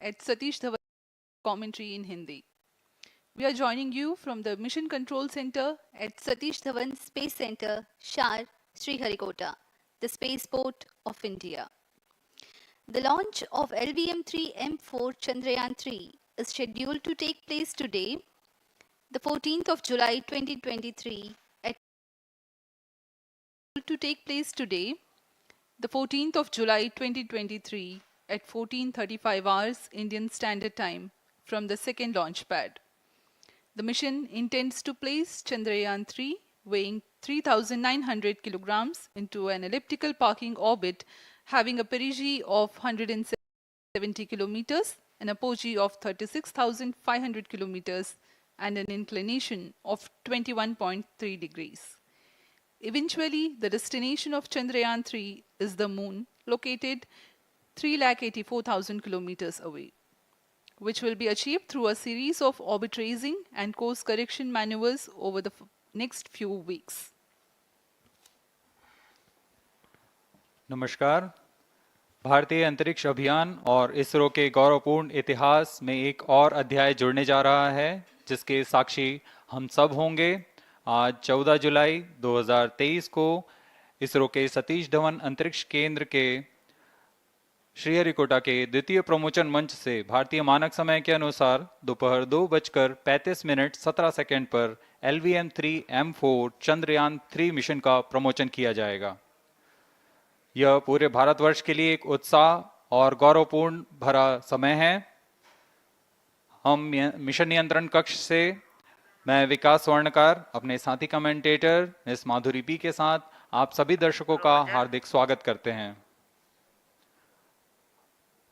at Satish Dhawan commentary in Hindi. We are joining you from the Mission Control Center at Satish Dhawan Space Center, Shar, Sriharikota, the spaceport of India. The launch of LVM-3M4 Chandrayaan-3 is scheduled to take place today, the 14th of July 2023 at 14:35 hours Indian Standard Time from the second launch pad. The mission intends to place Chandrayaan 3, weighing 3,900 kilograms, into an elliptical parking orbit having a perigee of 170 kilometers, an apogee of 36,500 kilometers, and an inclination of 21.3 degrees. Eventually, the destination of Chandrayaan 3 is the moon, located 384,000 kilometers away, which will be achieved through a series of orbit raising and course correction maneuvers over the next few weeks. नमस्कार। भारतीय अंतरिक्ष अभियान और इसरो के गौरवपूर्ण इतिहास में एक और अध्याय जुड़ने जा रहा है, जिसके साक्षी हम सब होंगे। आज 14 जुलाई 2023 को इसरो के सतीश धवन अंतरिक्ष केंद्र के श्रीहरिकोटा के द्वितीय प्रमोचन मंच से भारतीय मानक समय के अनुसार दोपहर 2:35 पर LVM-3M4 चंद्रयान 3 मिशन का प्रमोचन किया जाएगा। यह पूरे भारतवर्ष के लिए एक उत्साह और गौरवपूर्ण भरा समय है। हम मिशन नियंत्रण कक्ष से मैं विकास स्वर्णकार, अपने साथी कमेंटेटर मिस माधुरी पी के साथ आप सभी दर्शकों का हार्दिक स्वागत करते हैं।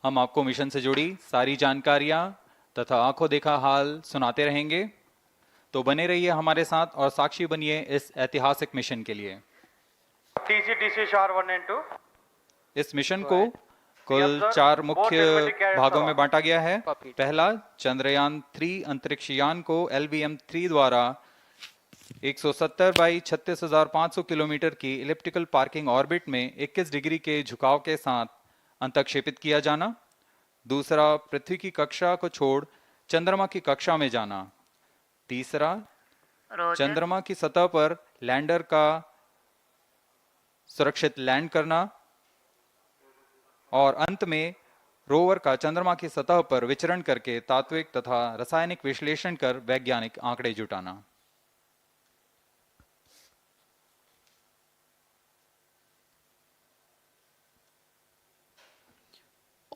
हम आपको मिशन से जुड़ी सारी जानकारियां तथा आंखों देखा हाल सुनाते रहेंगे, तो बने रहिए हमारे साथ और साक्षी बनिए इस ऐतिहासिक मिशन के लिए। इस मिशन को कुल 4 मुख्य भागों में बांटा गया है। पहला, चंद्रयान 3 अंतरिक्ष यान को LVM-3 द्वारा 170 बाई 36,500 किलोमीटर की इलिप्टिकल पार्किंग ऑर्बिट में 21 डिग्री के झुकाव के साथ अंतक्षेपित किया जाना। दूसरा, पृथ्वी की कक्षा को छोड़ चंद्रमा की कक्षा में जाना। तीसरा, चंद्रमा की सतह पर लैंडर का सुरक्षित लैंड करना। और अंत में रोवर का चंद्रमा की सतह पर विचरण करके तात्विक तथा रासायनिक विश्लेषण कर वैज्ञानिक आंकड़े जुटाना।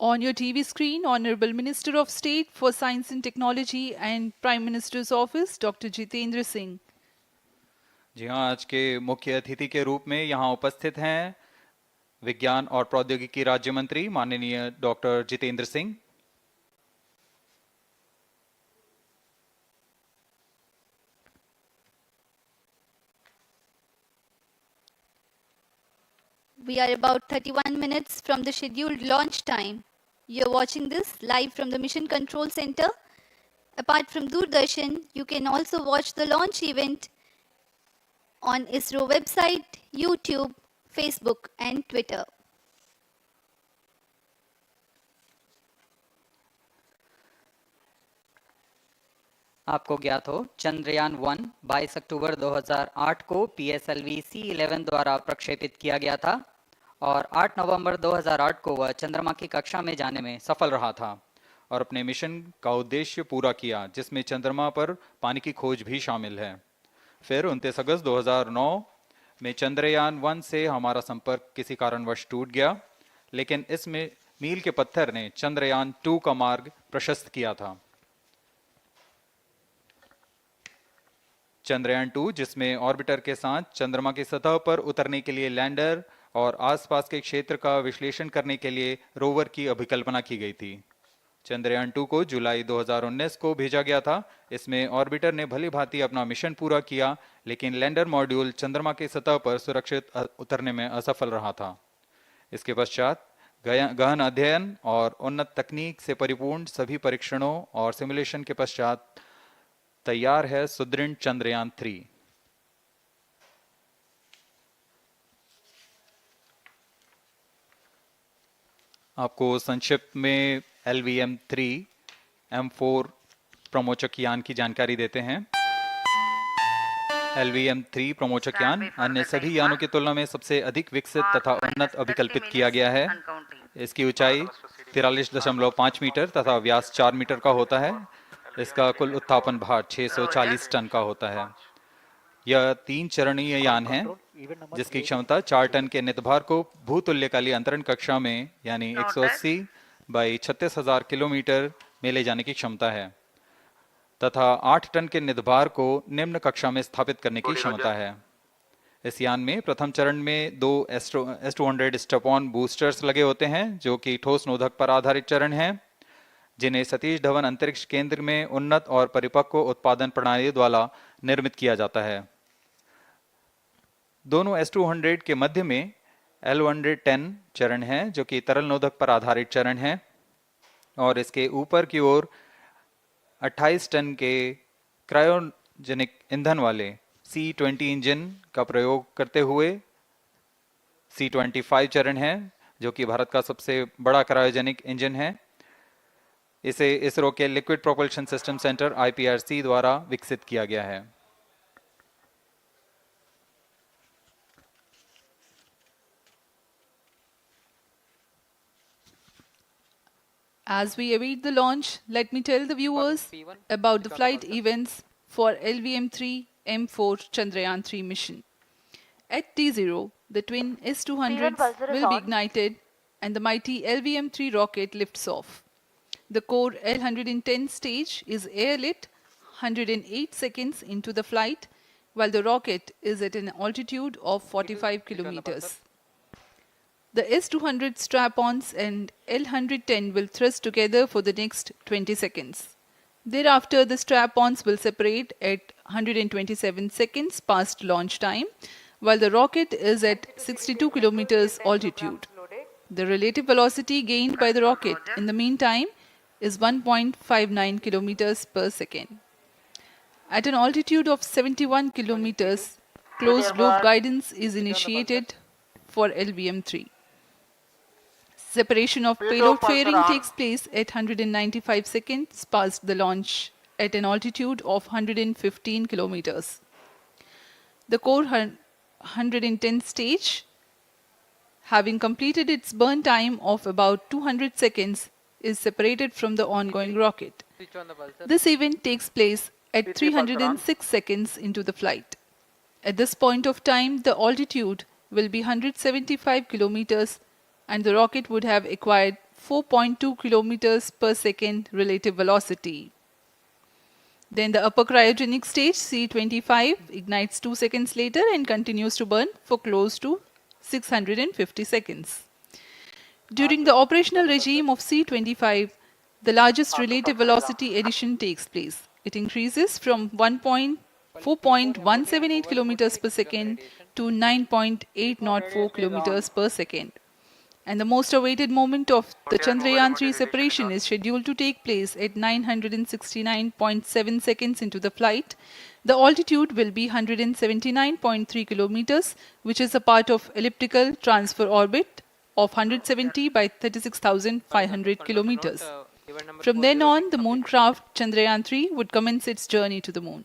On your TV screen, Honorable Minister of State for Science and Technology and Prime Minister's Office, Dr. Jitendra Singh. जी हाँ, आज के मुख्य अतिथि के रूप में यहाँ उपस्थित हैं विज्ञान और प्रौद्योगिकी राज्य मंत्री माननीय doctor Jitendra Singh. We are about 31 minutes from the scheduled launch time. You're watching this live from the Mission Control Center. Apart from Doordarshan, you can also watch the launch event on ISRO website, YouTube, Facebook and Twitter. आपको ज्ञात हो, चंद्रयान 1 22 अक्टूबर 2008 को PSLV C11 द्वारा प्रक्षेपित किया गया था और 8 नवंबर 2008 को वह चंद्रमा की कक्षा में जाने में सफल रहा था और अपने मिशन का उद्देश्य पूरा किया, जिसमें चंद्रमा पर पानी की खोज भी शामिल है। फिर 29 अगस्त 2009 में चंद्रयान 1 से हमारा संपर्क किसी कारणवश टूट गया, लेकिन इसमें मील के पत्थर ने चंद्रयान 2 का मार्ग प्रशस्त किया था। चंद्रयान 2, जिसमें ऑर्बिटर के साथ चंद्रमा की सतह पर उतरने के लिए लैंडर और आसपास के क्षेत्र का विश्लेषण करने के लिए रोवर की अभिकल्पना की गई थी। चंद्रयान 2 को जुलाई 2019 को भेजा गया था। इसमें ऑर्बिटर ने भली भांति अपना मिशन पूरा किया, लेकिन लैंडर मॉड्यूल चंद्रमा की सतह पर सुरक्षित उतरने में असफल रहा था। इसके पश्चात गहन अध्ययन और उन्नत तकनीक से परिपूर्ण सभी परीक्षणों और सिमुलेशन के पश्चात तैयार है सुदृढ़ चंद्रयान 3। आपको संक्षिप्त में LVM-3 M4 प्रमोचक यान की जानकारी देते हैं। LVM-3 प्रमोचक यान अन्य सभी यानों की तुलना में सबसे अधिक विकसित तथा उन्नत अभिकल्पित किया गया है। इसकी ऊंचाई 43.5 मीटर तथा व्यास 4 मीटर का होता है। इसका कुल उत्थापन भार 640 टन का होता है। यह 3 चरणीय यान है जिसकी क्षमता 4 टन के नितभार को भूतुल्यकालीय अंतरण कक्षा में यानी 180 बाई 36,000 किलोमीटर में ले जाने की क्षमता है तथा 8 टन के नितभार को निम्न कक्षा में स्थापित करने की क्षमता है। इस यान में प्रथम चरण में 2 S200 स्टेप-ऑन बूस्टर्स लगे होते हैं जो कि ठोस नोदक पर आधारित चरण हैं, जिन्हें सतीश धवन अंतरिक्ष केंद्र में उन्नत और परिपक्व उत्पादन प्रणाली द्वारा निर्मित किया जाता है। दोनों S200 के मध्य में L110 चरण है जो कि तरल नोदक पर आधारित चरण है और इसके ऊपर की ओर 28 टन के क्रायोजेनिक ईंधन वाले C20 इंजन का प्रयोग करते हुए C25 चरण है जो कि भारत का सबसे बड़ा क्रायोजेनिक इंजन है। इसे इसरो के liquid propulsion system centre IPRC द्वारा विकसित किया गया है। As we await the launch, let me tell the viewers about the flight events for LVM-3 M4 Chandrayaan 3 mission. At T0, the twin S200s will be ignited and the mighty LVM-3 rocket lifts off. The core L110 stage is airlit 108 seconds into the flight, while the rocket is at an altitude of 45 kilometers. The S200 strap-ons and L110 will thrust together for the next 20 seconds. Thereafter, the strap-ons will separate at 127 seconds past launch time, while the rocket is at 62 kilometers altitude. The relative velocity gained by the rocket in the meantime is 1.59 kilometers per second. At an altitude of 71 kilometers, closed loop guidance is initiated for LVM-3. Separation of payload fairing takes place at 195 seconds past the launch at an altitude of 115 kilometers. The core 110 stage, having completed its burn time of about 200 seconds, is separated from the ongoing rocket. This event takes place at 306 seconds into the flight. At this point of time, the altitude will be 175 kilometers and the rocket would have acquired 4.2 kilometers per second relative velocity. Then the upper cryogenic stage C25 ignites 2 seconds later and continues to burn for close to 650 seconds. During the operational regime of C25, the largest relative velocity addition takes place. It increases from 4.178 kilometers per second to 9.804 kilometers per second. And the most awaited moment of the Chandrayaan 3 separation is scheduled to take place at 969.7 seconds into the flight. The altitude will be 179.3 kilometers, which is a part of elliptical transfer orbit of 170 by 36,500 kilometers. From then on, the moon craft Chandrayaan 3 would commence its journey to the moon.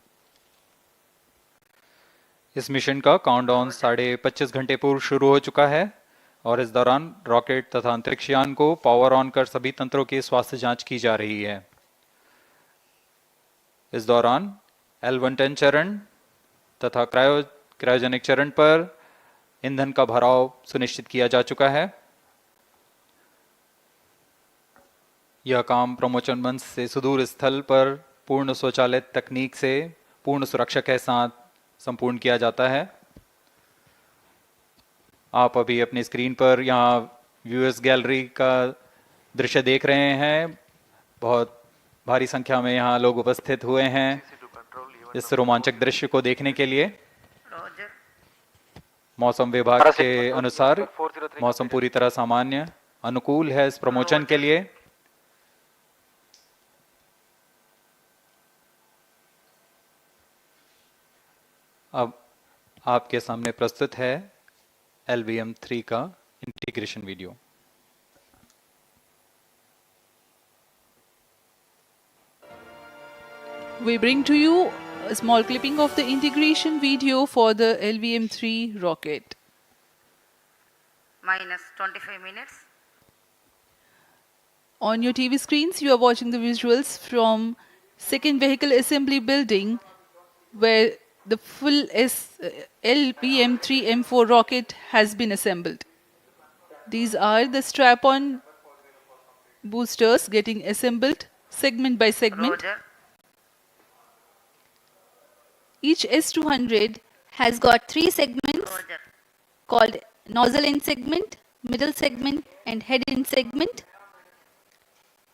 इस mission का countdown 25.5 घंटे पूर्व शुरू हो चुका है और इस दौरान रॉकेट तथा अंतरिक्ष यान को पावर ऑन कर सभी तंत्रों की स्वास्थ्य जांच की जा रही है। इस दौरान L110 चरण तथा क्रायोजेनिक चरण पर ईंधन का भराव सुनिश्चित किया जा चुका है। यह काम प्रमोचन मंच से सुदूर स्थल पर पूर्ण स्वचालित तकनीक से पूर्ण सुरक्षा के साथ संपूर्ण किया जाता है। आप अभी अपनी स्क्रीन पर यहाँ व्यूअर्स गैलरी का दृश्य देख रहे हैं। बहुत भारी संख्या में यहाँ लोग उपस्थित हुए हैं इस रोमांचक दृश्य को देखने के लिए। मौसम विभाग के अनुसार मौसम पूरी तरह सामान्य अनुकूल है इस प्रमोशन के लिए। अब आपके सामने प्रस्तुत है LVM-3 का integration video. We bring to you a small clipping of the integration video for the LVM-3 rocket. Minus 25 minutes. On your TV screens, you are watching the visuals from second vehicle assembly building where the full LVM-3M4 rocket has been assembled. These are the strap-on boosters getting assembled segment by segment. Roger. Each S200 has got 3 segments Roger. called nozzle end segment, middle segment and head end segment,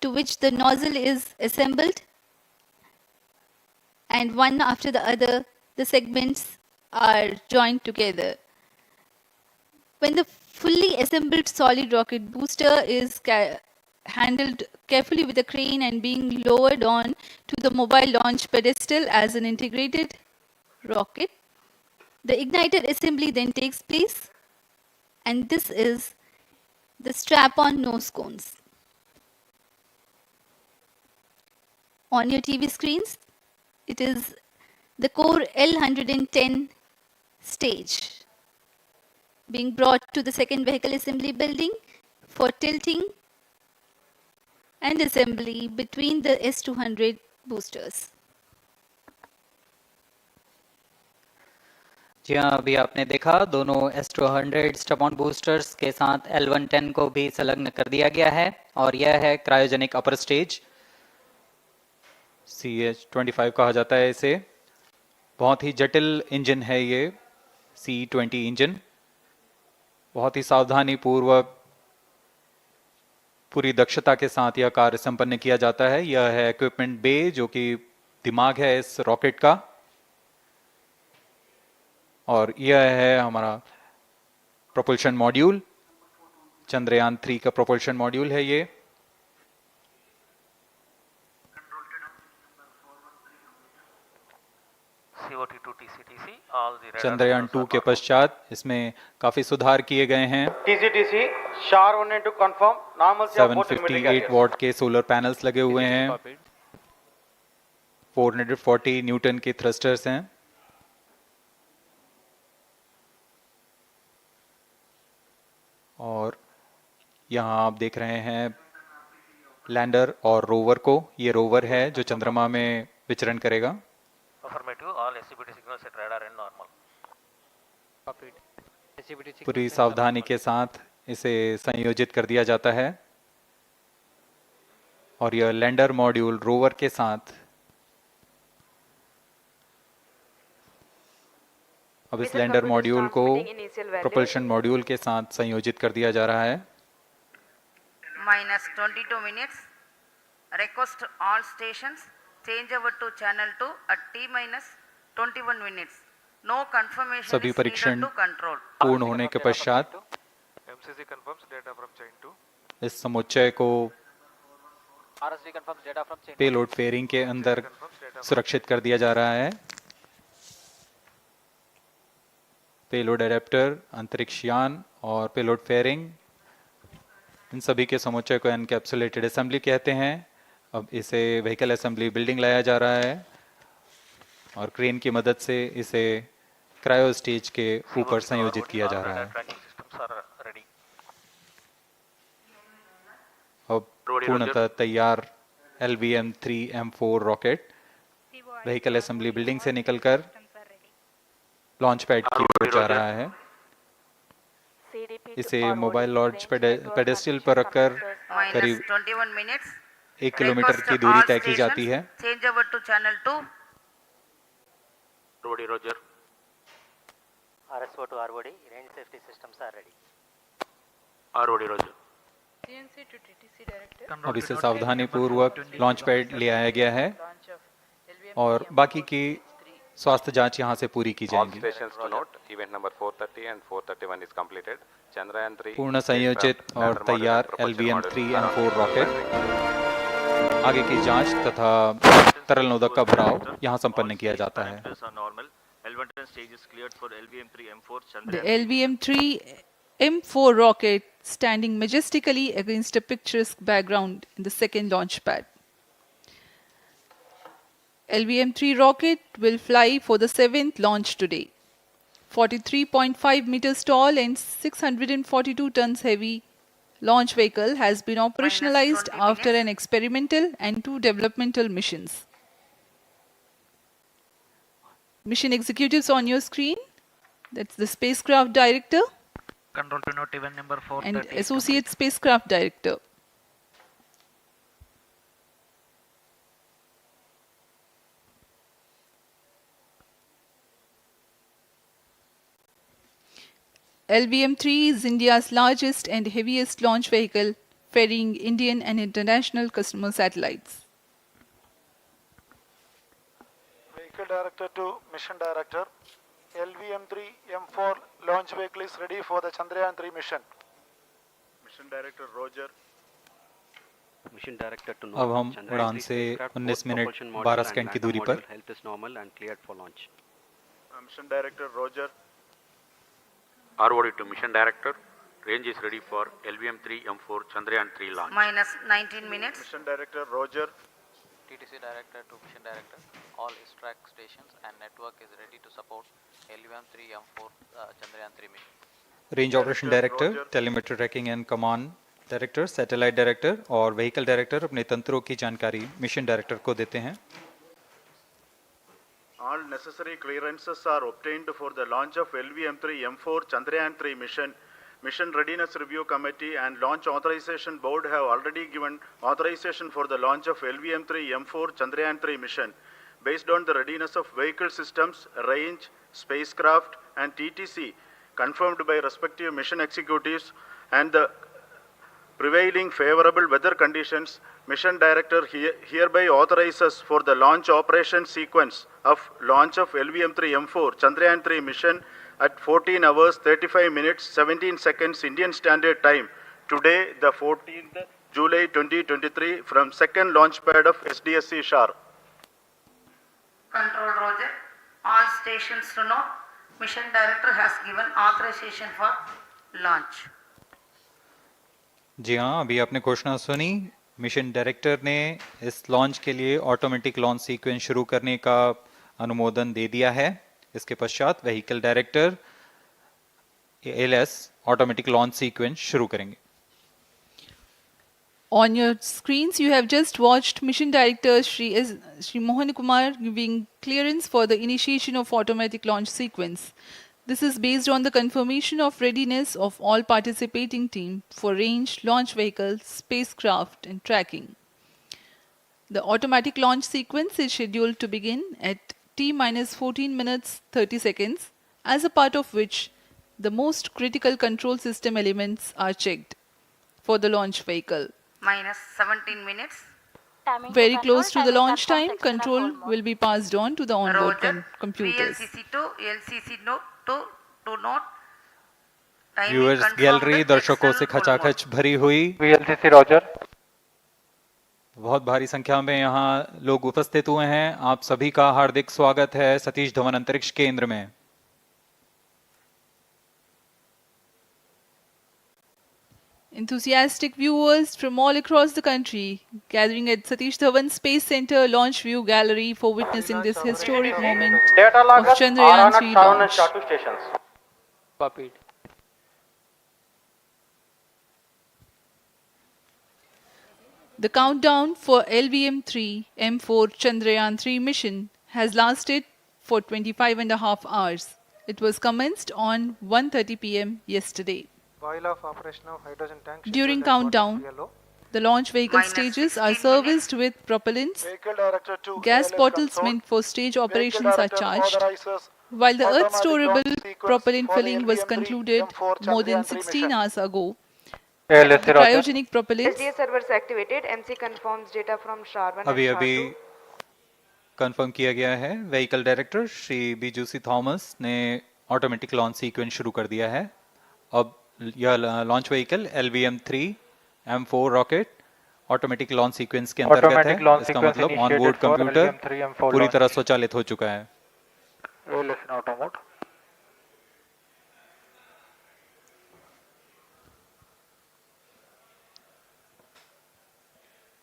to which the nozzle is assembled, and one after the other the segments are joined together. When the fully assembled solid rocket booster is handled carefully with a crane and being lowered on to the mobile launch pedestal as an integrated rocket, the igniter assembly then takes place, and this is the strap-on nose cones. On your TV screens, it is the core L110 stage being brought to the second vehicle assembly building for tilting and assembly between the S200 boosters. जी हाँ, अभी आपने देखा दोनों S200 स्टप-ऑन boosters के साथ L110 को भी संलग्न कर दिया गया है और यह है क्रायोजेनिक अपर स्टेज, CH-25 कहा जाता है इसे। बहुत ही जटिल इंजन है ये C-20 इंजन। बहुत ही सावधानी पूर्वक पूरी दक्षता के साथ यह कार्य संपन्न किया जाता है। यह है इक्विपमेंट बे जो कि दिमाग है इस रॉकेट का, और यह है हमारा प्रोपल्शन मॉड्यूल, चंद्रयान 3 का प्रोपल्शन मॉड्यूल है ये। चंद्रयान 2 के पश्चात इसमें काफी सुधार किए गए हैं। TCTC SHAR 1 to confirm normalcy of both 758 what के सोलर पैनल्स लगे हुए हैं, 440 न्यूटन के थ्रस्टर्स हैं। और यहाँ आप देख रहे हैं लैंडर और रोवर को। ये रोवर है जो चंद्रमा में विचरण करेगा। पूरी सावधानी के साथ इसे संयोजित कर दिया जाता है और यह लैंडर मॉड्यूल रोवर के साथ अब इस लैंडर मॉड्यूल को प्रोपल्शन मॉड्यूल के साथ संयोजित कर दिया जा रहा है। Minus 22 minutes. Request all stations change over to channel 2 at T minus 21 minutes. No confirmation सभी is needed परीक्षण to control. पूर्ण होने के पश्चात MCC confirms data from chain 2. इस समुच्चय को RSD confirms data from chain payload fairing के अंदर सुरक्षित कर दिया जा रहा है। पेलोड एडेप्टर, अंतरिक्ष यान और पेलोड फेयरिंग, इन सभी के समुच्चय को एनकैप्सुलेटेड असेंबली कहते हैं। अब इसे व्हीकल असेंबली बिल्डिंग लाया जा रहा है और क्रेन की मदद से इसे क्रायो स्टेज के ऊपर संयोजित किया जा रहा है। अब पूर्णतः तैयार LVM-3M4 rocket vehicle assembly building से निकलकर लॉन्च पैड की ओर जा रहा है। इसे मोबाइल लॉन्च पेडेस्टल पर रखकर करीब 21 minutes. 1 किलोमीटर की दूरी तय की जाती है। Change over to channel 2. Roger. RSO to ROD, range safety systems are ready. ROD Roger. अब इसे सावधानी पूर्वक लॉन्च पैड ले आया गया है और बाकी की स्वास्थ्य जांच यहां से पूरी की All जाएंगी। stations to note, event number 430 and 431 is completed. Chandrayaan 3 पूर्ण संयोजित और तैयार LVM-3M4 रॉकेट आगे की जांच तथा तरल नोदक का भराव यहां संपन्न किया जाता है। The LVM-3M4 rocket standing majestically against a picturesque background in the second launch pad. LVM-3 rocket will fly for the 7th launch today. 43.5 meters tall and 642 tons heavy launch vehicle has been operationalized 20 after minutes. an experimental and 2 developmental missions. Mission executives on your screen. That's the spacecraft director Control to note event number 430 and is associate complete. spacecraft director. LVM-3 is India's largest and heaviest launch vehicle, ferrying Indian and international customer satellites. Vehicle Director to Mission Director. LVM-3 M4 launch vehicle is ready for the Chandrayaan 3 mission. Mission Director Roger. Mission Director to अब हम Chandrayaan उड़ान 3 से spacecraft, 19 both minute propulsion module 12 and second की lander दूरी पर module health is normal and cleared for launch. Mission Director Roger. ROD to Mission Director. Range is ready for LVM-3 M4 Chandrayaan 3 launch. Minus 19 minutes. Mission Director Roger. TTC Director to Mission Director. All ISRAC stations and network is ready to support LVM-3 M4 Chandrayaan 3 mission. Range operation director, telemetry tracking and command director, satellite director और vehicle director अपने तंत्रों की जानकारी mission director को देते हैं. All necessary clearances are obtained for the launch of LVM-3 M4 Chandrayaan 3 mission. Mission Readiness Review Committee and Launch Authorization Board have already given authorization for the launch of LVM-3 M4 Chandrayaan 3 mission. Based on the readiness of vehicle systems, range, spacecraft and TTC confirmed by respective mission executives and the prevailing favorable weather conditions, Mission Director hereby authorizes for the launch operation sequence of launch of LVM-3 M4 Chandrayaan 3 mission at 14 hours 35 minutes 17 seconds Indian Standard Time today, the 14th July 2023 from second launch pad of SDSC Shar. Control Roger. All stations to know. Mission Director has given authorization for launch. जी हाँ, अभी आपने घोषणा सुनी. Mission director ने इस launch के लिए automatic launch sequence शुरू करने का अनुमोदन दे दिया है. इसके पश्चात vehicle director LS automatic launch sequence शुरू करेंगे. On your screens, you have just watched Mission Director Shri Mohan Kumar giving clearance for the initiation of automatic launch sequence. This is based on the confirmation of readiness of all participating team for range, launch vehicles, spacecraft and tracking. The automatic launch sequence is scheduled to begin at T-minus 14 minutes 30 seconds, as a part of which the most critical control system elements are checked for the launch vehicle. Minus 17 minutes. Very close to the launch time, control will be passed on to the onboard Roger. computers. VLCC to LCC to note. Timing viewers confirmed gallery दर्शकों Excel से full खचाखच भरी हुई. VLCC Roger. बहुत भारी संख्या में यहाँ लोग उपस्थित हुए हैं. आप सभी का हार्दिक स्वागत है सतीश धवन अंतरिक्ष केंद्र में. Enthusiastic viewers from all across the country gathering at Satish Dhawan Space Center Launch View Gallery for witnessing this historic moment Data of logger Chandrayaan 3 7 and launch. SHA-2 stations. Copied. The countdown for LVM-3 M4 Chandrayaan 3 mission has lasted for 25 and a half hours. It was commenced on 1:30 p.m. yesterday. While of operation of hydrogen tank. During countdown, the launch vehicle Minus stages are 16 serviced with propellants. Vehicle Director to Gas ALS bottles console. meant for stage Vehicle operations are Director charged, authorizes while the automatic Earth-storable launch sequence propellant for the filling was LVM-3 concluded M4 more than Chandrayaan 3 16 mission. hours ago. ALSC The Roger. cryogenic propellants SDA servers activated. MC confirms data from SHAR-1 and अभी अभी SHAR-2. Confirm किया गया है. Vehicle director Shri बीजूसी Thomas ने automatic launch sequence शुरू कर दिया है. अब यह launch vehicle LVM-3 M4 rocket automatic launch sequence के अंतर्गत है. Automatic launch इसका sequence मतलब initiated onboard for computer LVM-3 M4 पूरी launch. तरह स्वचालित हो चुका है. ALS in auto mode.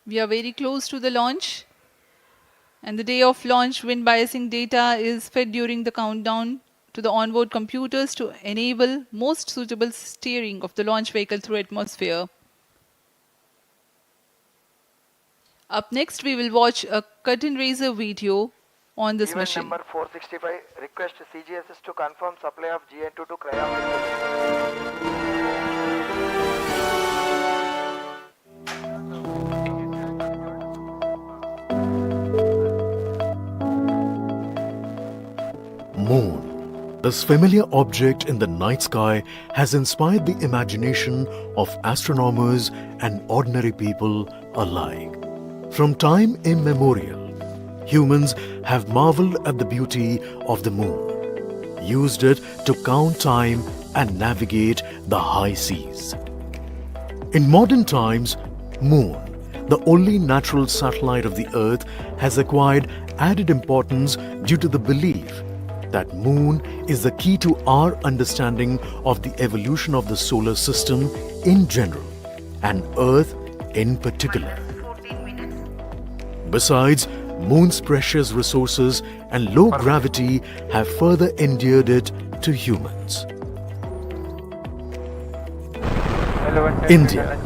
We are very close to the launch, And the day of launch, wind biasing data is fed during the countdown to the onboard computers to enable most suitable steering of the launch vehicle through atmosphere. Up next, we will watch a curtain raiser video on this Event mission. number 465, request CGSS to confirm supply of GN2 to cryo. Moon. This familiar object in the night sky has inspired the imagination of astronomers and ordinary people alike. From time immemorial, humans have marveled at the beauty of the moon, used it to count time and navigate the high seas. In modern times, Moon, the only natural satellite of the Earth, has acquired added importance due to the belief that Moon is the key to our understanding of the evolution of the solar system in general and Earth in particular. Besides, Moon's precious resources and low gravity have further endeared it to humans. India,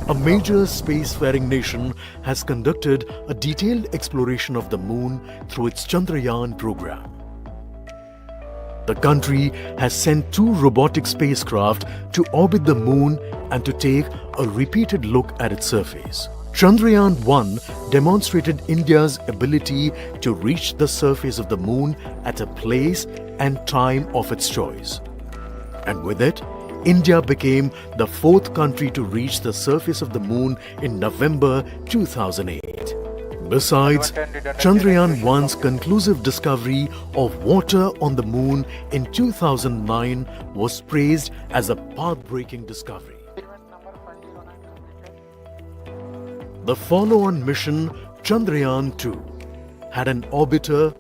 a major spacefaring nation, has conducted a detailed exploration of the Moon through its Chandrayaan program. The country has sent 2 robotic spacecraft to orbit the Moon and to take a repeated look at its surface. Chandrayaan-1 demonstrated India's ability to reach the surface of the Moon at a place and time of its choice. And with it, India became the 4th country to reach the surface of the Moon in November 2008. Besides, Chandrayaan-1's conclusive discovery of water on the Moon in 2009 was praised as a path-breaking discovery. The follow-on mission, Chandrayaan-2, had an orbiter,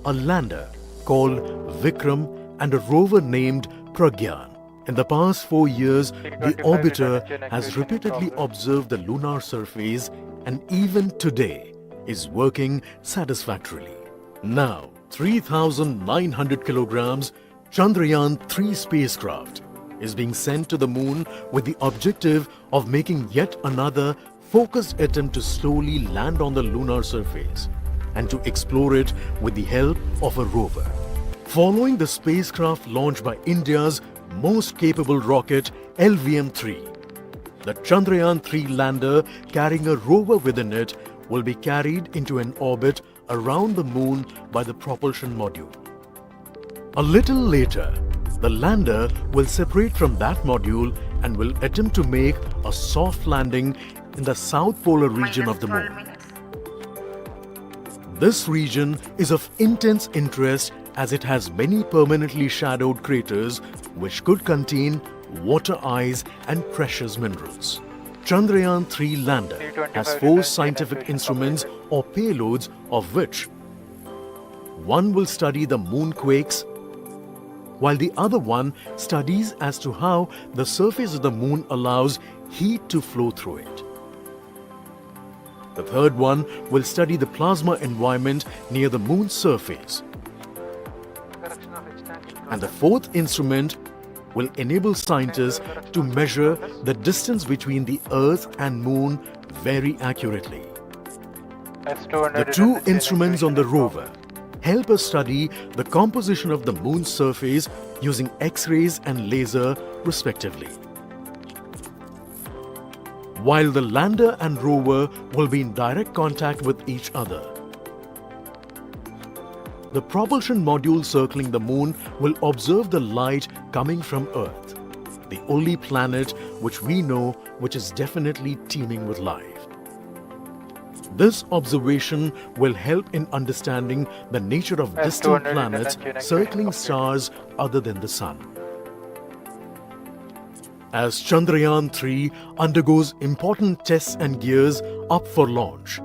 a lander called Vikram, and a rover named Pragyan. In the past 4 years, the orbiter has repeatedly observed the lunar surface and even today is working satisfactorily. Now, 3,900 kilograms Chandrayaan-3 spacecraft is being sent to the Moon with the objective of making yet another focused attempt to slowly land on the lunar surface and to explore it with the help of a rover. Following the spacecraft launched by India's most capable rocket LVM-3, the Chandrayaan-3 lander carrying a rover within it will be carried into an orbit around the Moon by the propulsion module. A little later, the lander will separate from that module and will attempt to make a soft landing in the south polar region of the Moon. This region is of intense interest as it has many permanently shadowed craters which could contain water ice and precious minerals. Chandrayaan-3 lander has 4 scientific instruments or payloads, of which one will study the moonquakes, while the other one studies as to how the surface of the Moon allows heat to flow through it. The third one will study the plasma environment near the Moon's surface. And the 4th instrument will enable scientists to measure the distance between the Earth and Moon very accurately. The 2 instruments on the rover help us study the composition of the Moon's surface using X-rays and laser respectively. While the lander and rover will be in direct contact with each other, the propulsion module circling the Moon will observe the light coming from Earth, the only planet which we know which is definitely teeming with life. This observation will help in understanding the nature of distant planets circling stars other than the Sun. As Chandrayaan-3 undergoes important tests and gears up for launch,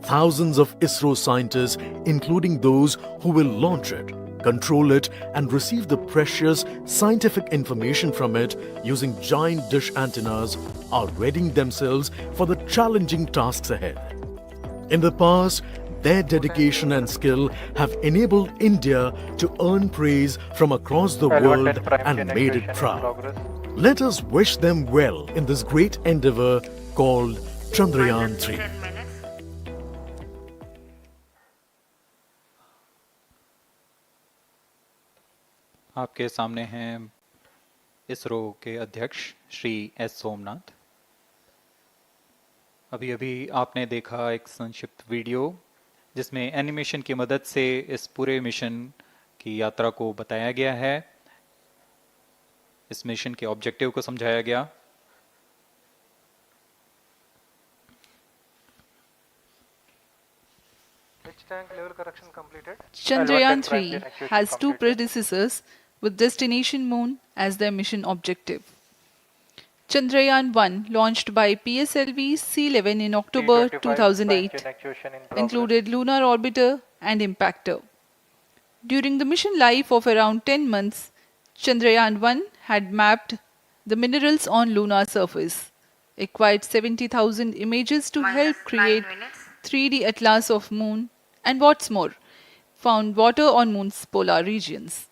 thousands of ISRO scientists, including those who will launch it, control it, and receive the precious scientific information from it using giant dish antennas, are readying themselves for the challenging tasks ahead. In the past, Their dedication and skill have enabled India to earn praise from across the world and made it proud. Let us wish them well in this great endeavor called Chandrayaan 3. 10 minutes. आपके सामने हैं इसरो के अध्यक्ष Shri S Somnath. अभी अभी आपने देखा एक संक्षिप्त वीडियो जिसमें एनिमेशन की मदद से इस पूरे मिशन की यात्रा को बताया गया है, इस मिशन के ऑब्जेक्टिव को समझाया गया। Which tank level correction completed? Chandrayaan 3 has two predecessors with destination moon as their mission objective. Chandrayaan 1, launched by PSLV C11 in October 2008, included lunar orbiter and impactor. During the mission life of around 10 months, Chandrayaan 1 had mapped the minerals on lunar surface, acquired 70,000 images to help create 3D atlas of moon, and what's more, found water on moon's polar regions.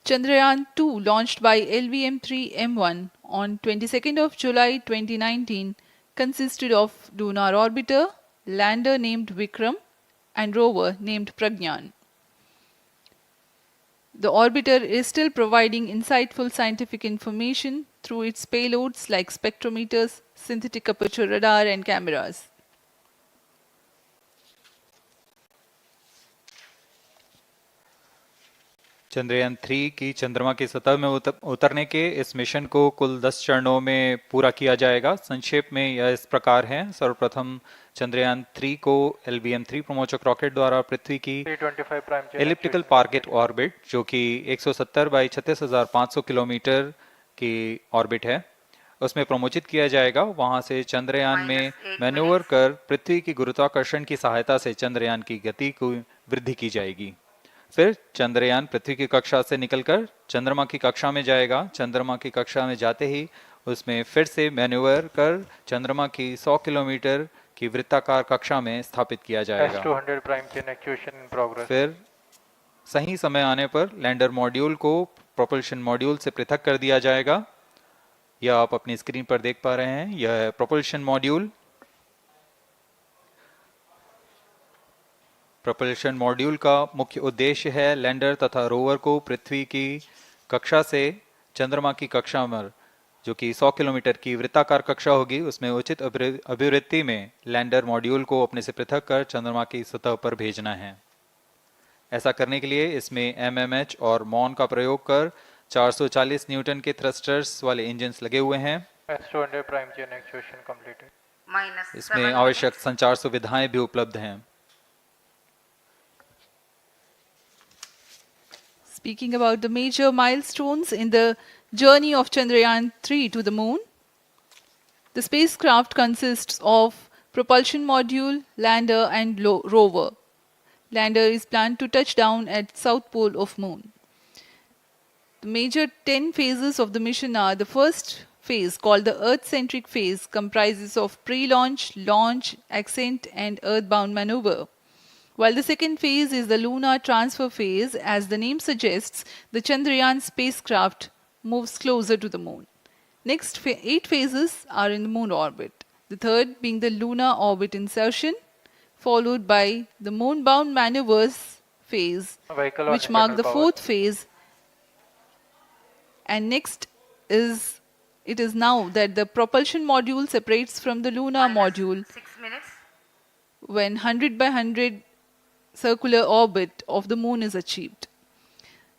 Chandrayaan 2, launched by LVM-3M1 on 22nd of July 2019, consisted of lunar orbiter, lander named Vikram, and rover named Pragyan. The orbiter is still providing insightful scientific information through its payloads like spectrometers, synthetic aperture radar, and cameras. Chandrayaan 3 की चंद्रमा की सतह में उतरने के इस mission को कुल 10 चरणों में पूरा किया जाएगा। संक्षेप में यह इस प्रकार है। सर्वप्रथम चंद्रयान 3 को LVM-3 प्रमोचक रॉकेट द्वारा पृथ्वी की एलिप्टिकल टारगेट ऑर्बिट, जो कि 170 बाई 36,500 किलोमीटर की ऑर्बिट है, उसमें प्रमोचित किया जाएगा। वहां से चंद्रयान में मैन्यूवर कर पृथ्वी की गुरुत्वाकर्षण की सहायता से चंद्रयान की गति को वृद्धि की जाएगी। फिर चंद्रयान पृथ्वी की कक्षा से निकलकर चंद्रमा की कक्षा में जाएगा। चंद्रमा की कक्षा में जाते ही उसमें फिर से मैन्यूवर कर चंद्रमा की 100 किलोमीटर की वृत्ताकार कक्षा में स्थापित किया जाएगा। फिर सही समय आने पर लैंडर मॉड्यूल को प्रोपल्शन मॉड्यूल से पृथक कर दिया जाएगा। यह आप अपनी स्क्रीन पर देख पा रहे हैं, यह है प्रोपल्शन मॉड्यूल। प्रोपल्शन मॉड्यूल का मुख्य उद्देश्य है लैंडर तथा रोवर को पृथ्वी की कक्षा से चंद्रमा की कक्षा में, जो कि 100 किलोमीटर की वृत्ताकार कक्षा होगी, उसमें उचित अभिवृत्ति में लैंडर मॉड्यूल को अपने से पृथक कर चंद्रमा की सतह पर भेजना है। ऐसा करने के लिए इसमें MMH और मॉन का प्रयोग कर 440 न्यूटन के थ्रस्टर्स वाले इंजन्स लगे हुए हैं। इसमें आवश्यक संचार सुविधाएं भी उपलब्ध हैं। Speaking about the major milestones in the journey of Chandrayaan 3 to the moon, the spacecraft consists of propulsion module, lander, and rover. Lander is planned to touch down at south pole of moon. The major 10 phases of the mission are: the first phase, called the Earth-centric phase, comprises of pre-launch, launch, ascent, and earthbound maneuver. While the second phase is the lunar transfer phase, as the name suggests, the Chandrayaan spacecraft moves closer to the moon. Next 8 phases are in the moon orbit, the third being the lunar orbit insertion, followed by the moon-bound maneuvers phase, which mark the fourth phase. And next it is now that the propulsion module separates from the lunar module when 100 by 100 circular orbit of the moon is achieved.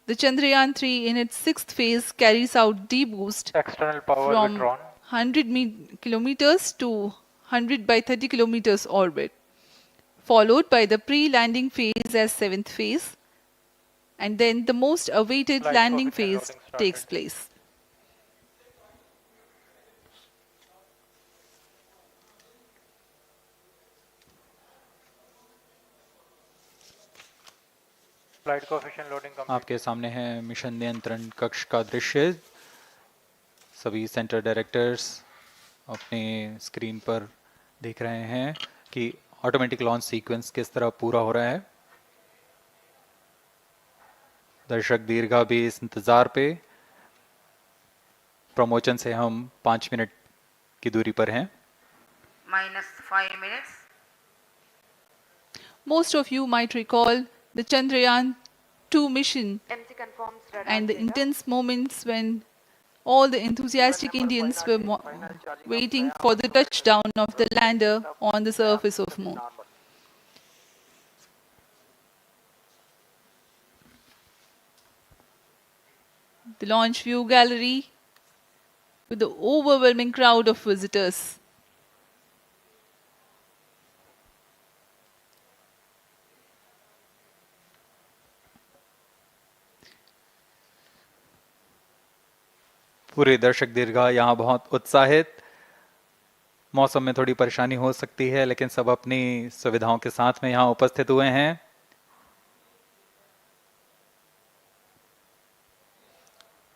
The Chandrayaan 3 in its sixth phase carries out D-boost from 100 kilometers to 100 by 30 kilometers orbit, followed by the pre-landing phase as seventh phase, and then the most awaited landing phase takes place. आपके सामने है mission नियंत्रण कक्ष का दृश्य। सभी centre directors अपने screen पर देख रहे हैं कि ऑटोमेटिक लॉन्च सीक्वेंस किस तरह पूरा हो रहा है। दर्शक दीर्घा भी इस इंतजार पे। प्रमोशन से हम 5 मिनट की दूरी पर हैं। -5 minutes. Most of you might recall the Chandrayaan 2 mission MC confirms radar and the data. intense moments when all the enthusiastic Indians were waiting for the touchdown of the lander on the surface of Moon. The launch view gallery with the overwhelming crowd of visitors. पूरे दर्शक दीर्घा यहाँ बहुत उत्साहित। मौसम में थोड़ी परेशानी हो सकती है, लेकिन सब अपनी सुविधाओं के साथ में यहाँ उपस्थित हुए हैं।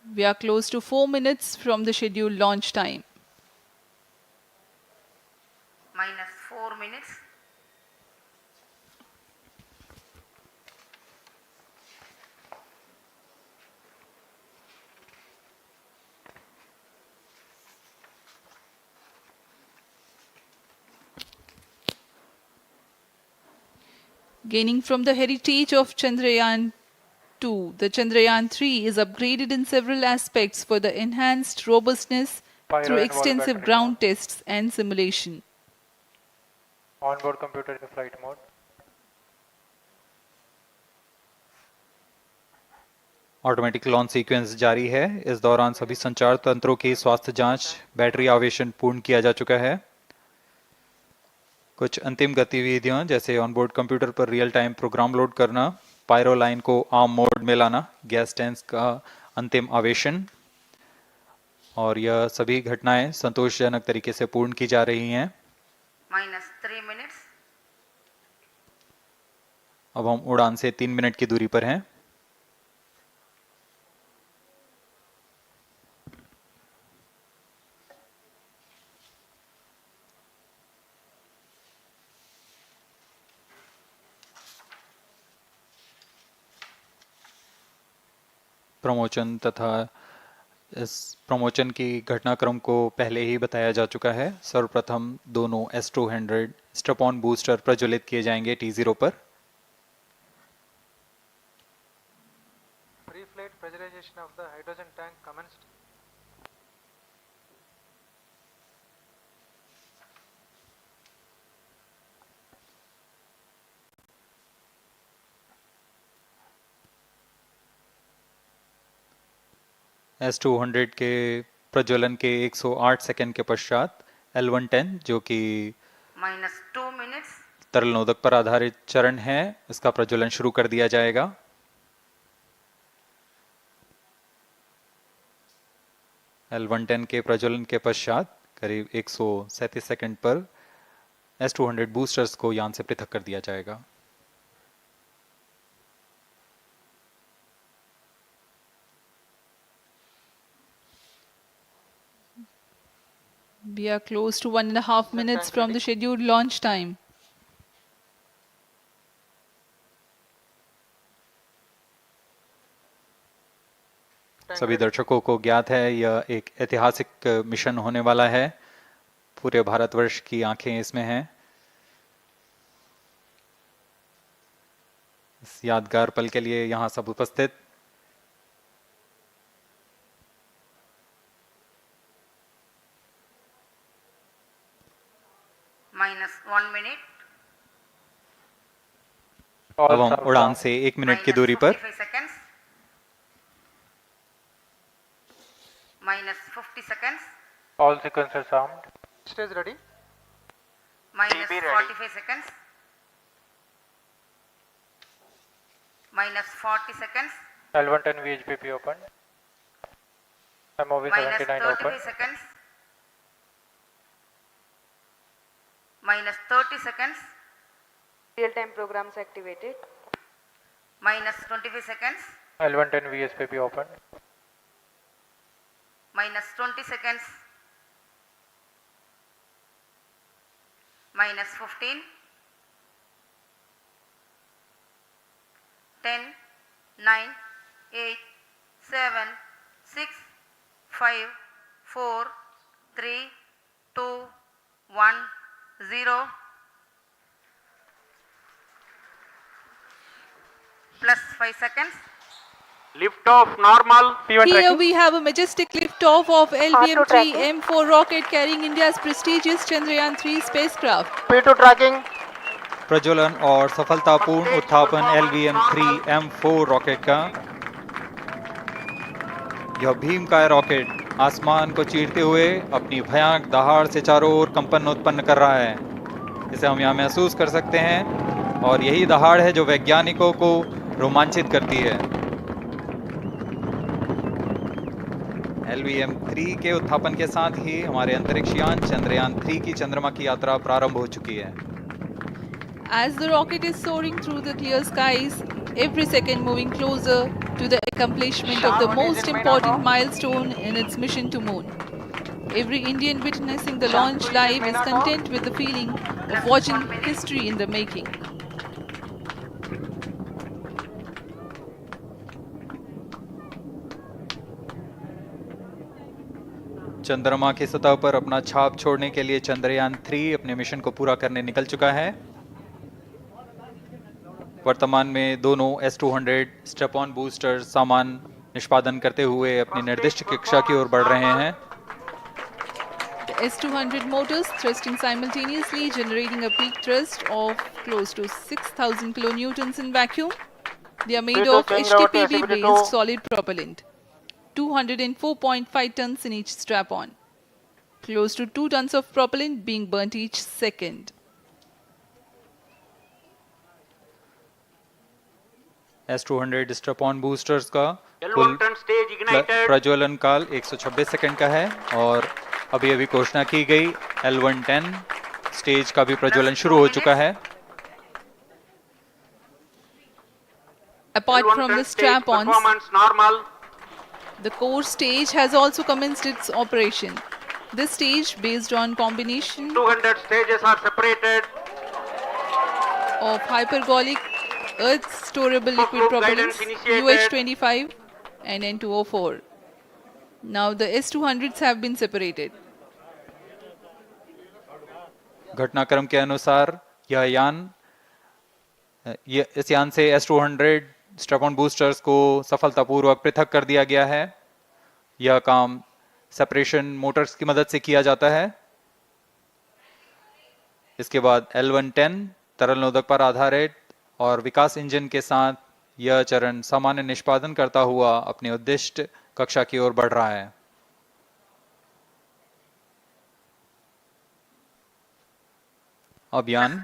We are close to 4 minutes from the scheduled launch time. -4 minutes. Gaining from the heritage of Chandrayaan 2, the Chandrayaan 3 is upgraded in several aspects for the enhanced robustness through extensive ground tests and simulation. Onboard computer in flight mode. Automatic launch sequence जारी है। इस दौरान सभी संचार तंत्रों की स्वास्थ्य जांच, बैटरी आवेशन पूर्ण किया जा चुका है। कुछ अंतिम गतिविधियां जैसे ऑनबोर्ड कंप्यूटर पर रियल टाइम प्रोग्राम लोड करना, पायरो लाइन को आर्म मोड में लाना, गैस टैंक्स का अंतिम आवेशन, और यह सभी घटनाएं संतोषजनक तरीके से पूर्ण की जा रही हैं। -3 minutes. अब हम उड़ान से 3 मिनट की दूरी पर हैं। प्रमोशन तथा इस प्रमोशन की घटनाक्रम को पहले ही बताया जा चुका है। सर्वप्रथम दोनों S200 स्ट्रैप-ऑन बूस्टर प्रज्वलित किए जाएंगे T0 पर। Pre-flight pressurization of the hydrogen tank commenced. S200 के प्रज्वलन के 108 सेकंड के पश्चात L110 जो कि -2 minutes. तरल नोदक पर आधारित चरण है, इसका प्रज्वलन शुरू कर दिया जाएगा। L110 के प्रज्वलन के पश्चात करीब 137 सेकंड पर S200 बूस्टर्स को यान से पृथक कर दिया जाएगा। We are close to 1.5 minutes from the scheduled launch time. सभी दर्शकों को ज्ञात है यह एक ऐतिहासिक मिशन होने वाला है। पूरे भारतवर्ष की आंखें इसमें हैं। इस यादगार पल के लिए यहाँ सब उपस्थित। -1 minute. अब हम उड़ान से 1 मिनट की दूरी पर -55 seconds. -50 seconds. All sequences armed. Stage ready. -45 seconds. -40 seconds. L110 VHPP open. MOV 79 open. -35 seconds. -30 seconds. Real-time programs activated. -25 seconds. L110 VSPP open. -20 seconds. -15. 10, 9, 8, 7, 6, 5, 4, 3, 2, 1, 0. Plus 5 seconds. Lift off normal. Here tracking. we have a majestic liftoff of LVM-3 M4 rocket carrying India's prestigious Chandrayaan-3 spacecraft. P2 tracking. प्रज्वलन और सफलतापूर्ण उत्थापन LVM-3 M4 rocket का। यह भीमकाय rocket आसमान को चीरते हुए अपनी भयानक दहाड़ से चारों ओर कंपन उत्पन्न कर रहा है। इसे हम यहाँ महसूस कर सकते हैं और यही दहाड़ है जो वैज्ञानिकों को रोमांचित करती है। LVM-3 के उत्थापन के साथ ही हमारे अंतरिक्ष यान चंद्रयान-3 की चंद्रमा की यात्रा प्रारंभ हो चुकी है। As the rocket is soaring through the clear skies, every second moving closer to the accomplishment of the most important milestone in its mission to moon. Every Indian witnessing the launch live is content with the feeling of watching history in the making. चंद्रमा की सतह पर अपना छाप छोड़ने के लिए चंद्रयान-3 अपने मिशन को पूरा करने निकल चुका है। वर्तमान में दोनों S200 स्टेप ऑन बूस्टर सामान निष्पादन करते हुए अपनी निर्दिष्ट कक्षा की ओर बढ़ रहे हैं। The S200 motors thrusting simultaneously, generating a peak thrust of close to 6,000 kilonewtons in vacuum. They are made of HTT based solid propellant, 204.5 tons in each strap-on, close to 2 tons of propellant being burnt each second. S200 step-on boosters का कुल प्रज्वलन काल 126 second का है और अभी घोषणा की गई L110 स्टेज का भी प्रज्वलन शुरू हो चुका है। Apart from the strap-ons, the core stage has also commenced its operation. This stage, based on combination 200 stages are separated of hypergolic Earth storable liquid propellants UH-25 and N2O4. Now the S200s have been separated. घटनाक्रम के अनुसार इस यान से S200 step-on boosters को सफलतापूर्वक पृथक कर दिया गया है। यह काम सेपरेशन मोटर्स की मदद से किया जाता है। इसके बाद L110 तरल नोदक पर आधारित और विकास इंजन के साथ यह चरण सामान्य निष्पादन करता हुआ अपनी उद्दिष्ट कक्षा की ओर बढ़ रहा है। अभियान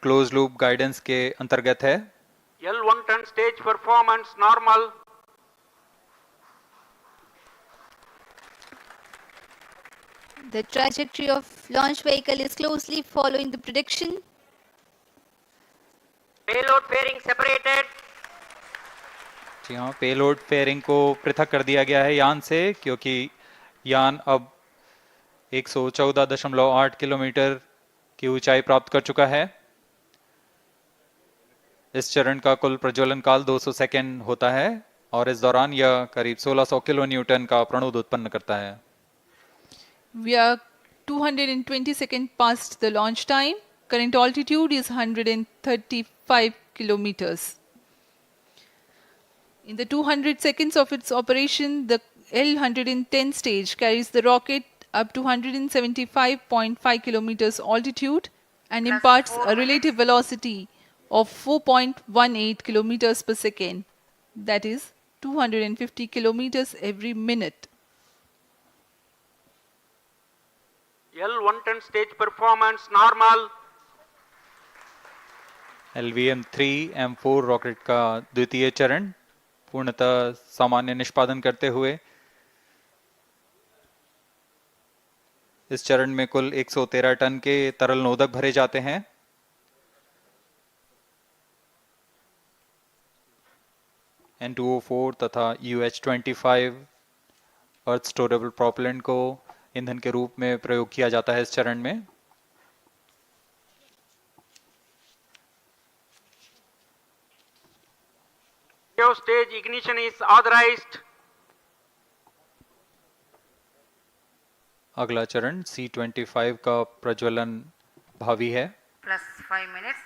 क्लोज लूप गाइडेंस के अंतर्गत है। L110 stage performance normal. The trajectory of launch vehicle is closely following the prediction. Payload fairing separated. जी हाँ, पेलोड फेयरिंग को पृथक कर दिया गया है यान से, क्योंकि यान अब 114.8 किलोमीटर की ऊंचाई प्राप्त कर चुका है। इस चरण का कुल प्रज्वलन काल 200 सेकेंड होता है और इस दौरान यह करीब 1600 किलो न्यूटन का प्रणुद उत्पन्न करता है। We are 220 seconds past the launch time. Current altitude is 135 kilometers. In the 200 seconds of its operation, the L110 stage carries the rocket up to 175.5 kilometers altitude and imparts a relative velocity of 4.18 kilometers per second, that is 250 kilometers every minute. L110 stage performance normal. LVM-3 M4 rocket का द्वितीय चरण पूर्णतः सामान्य निष्पादन करते हुए इस चरण में कुल 113 टन के तरल नोदक भरे जाते हैं। N2O4 तथा UH-25 अर्थ स्टोरेबल प्रोपेलेंट को ईंधन के रूप में प्रयोग किया जाता है इस चरण में। Stage ignition is authorized. अगला चरण C25 का प्रज्वलन भावी है। Plus 5 minutes.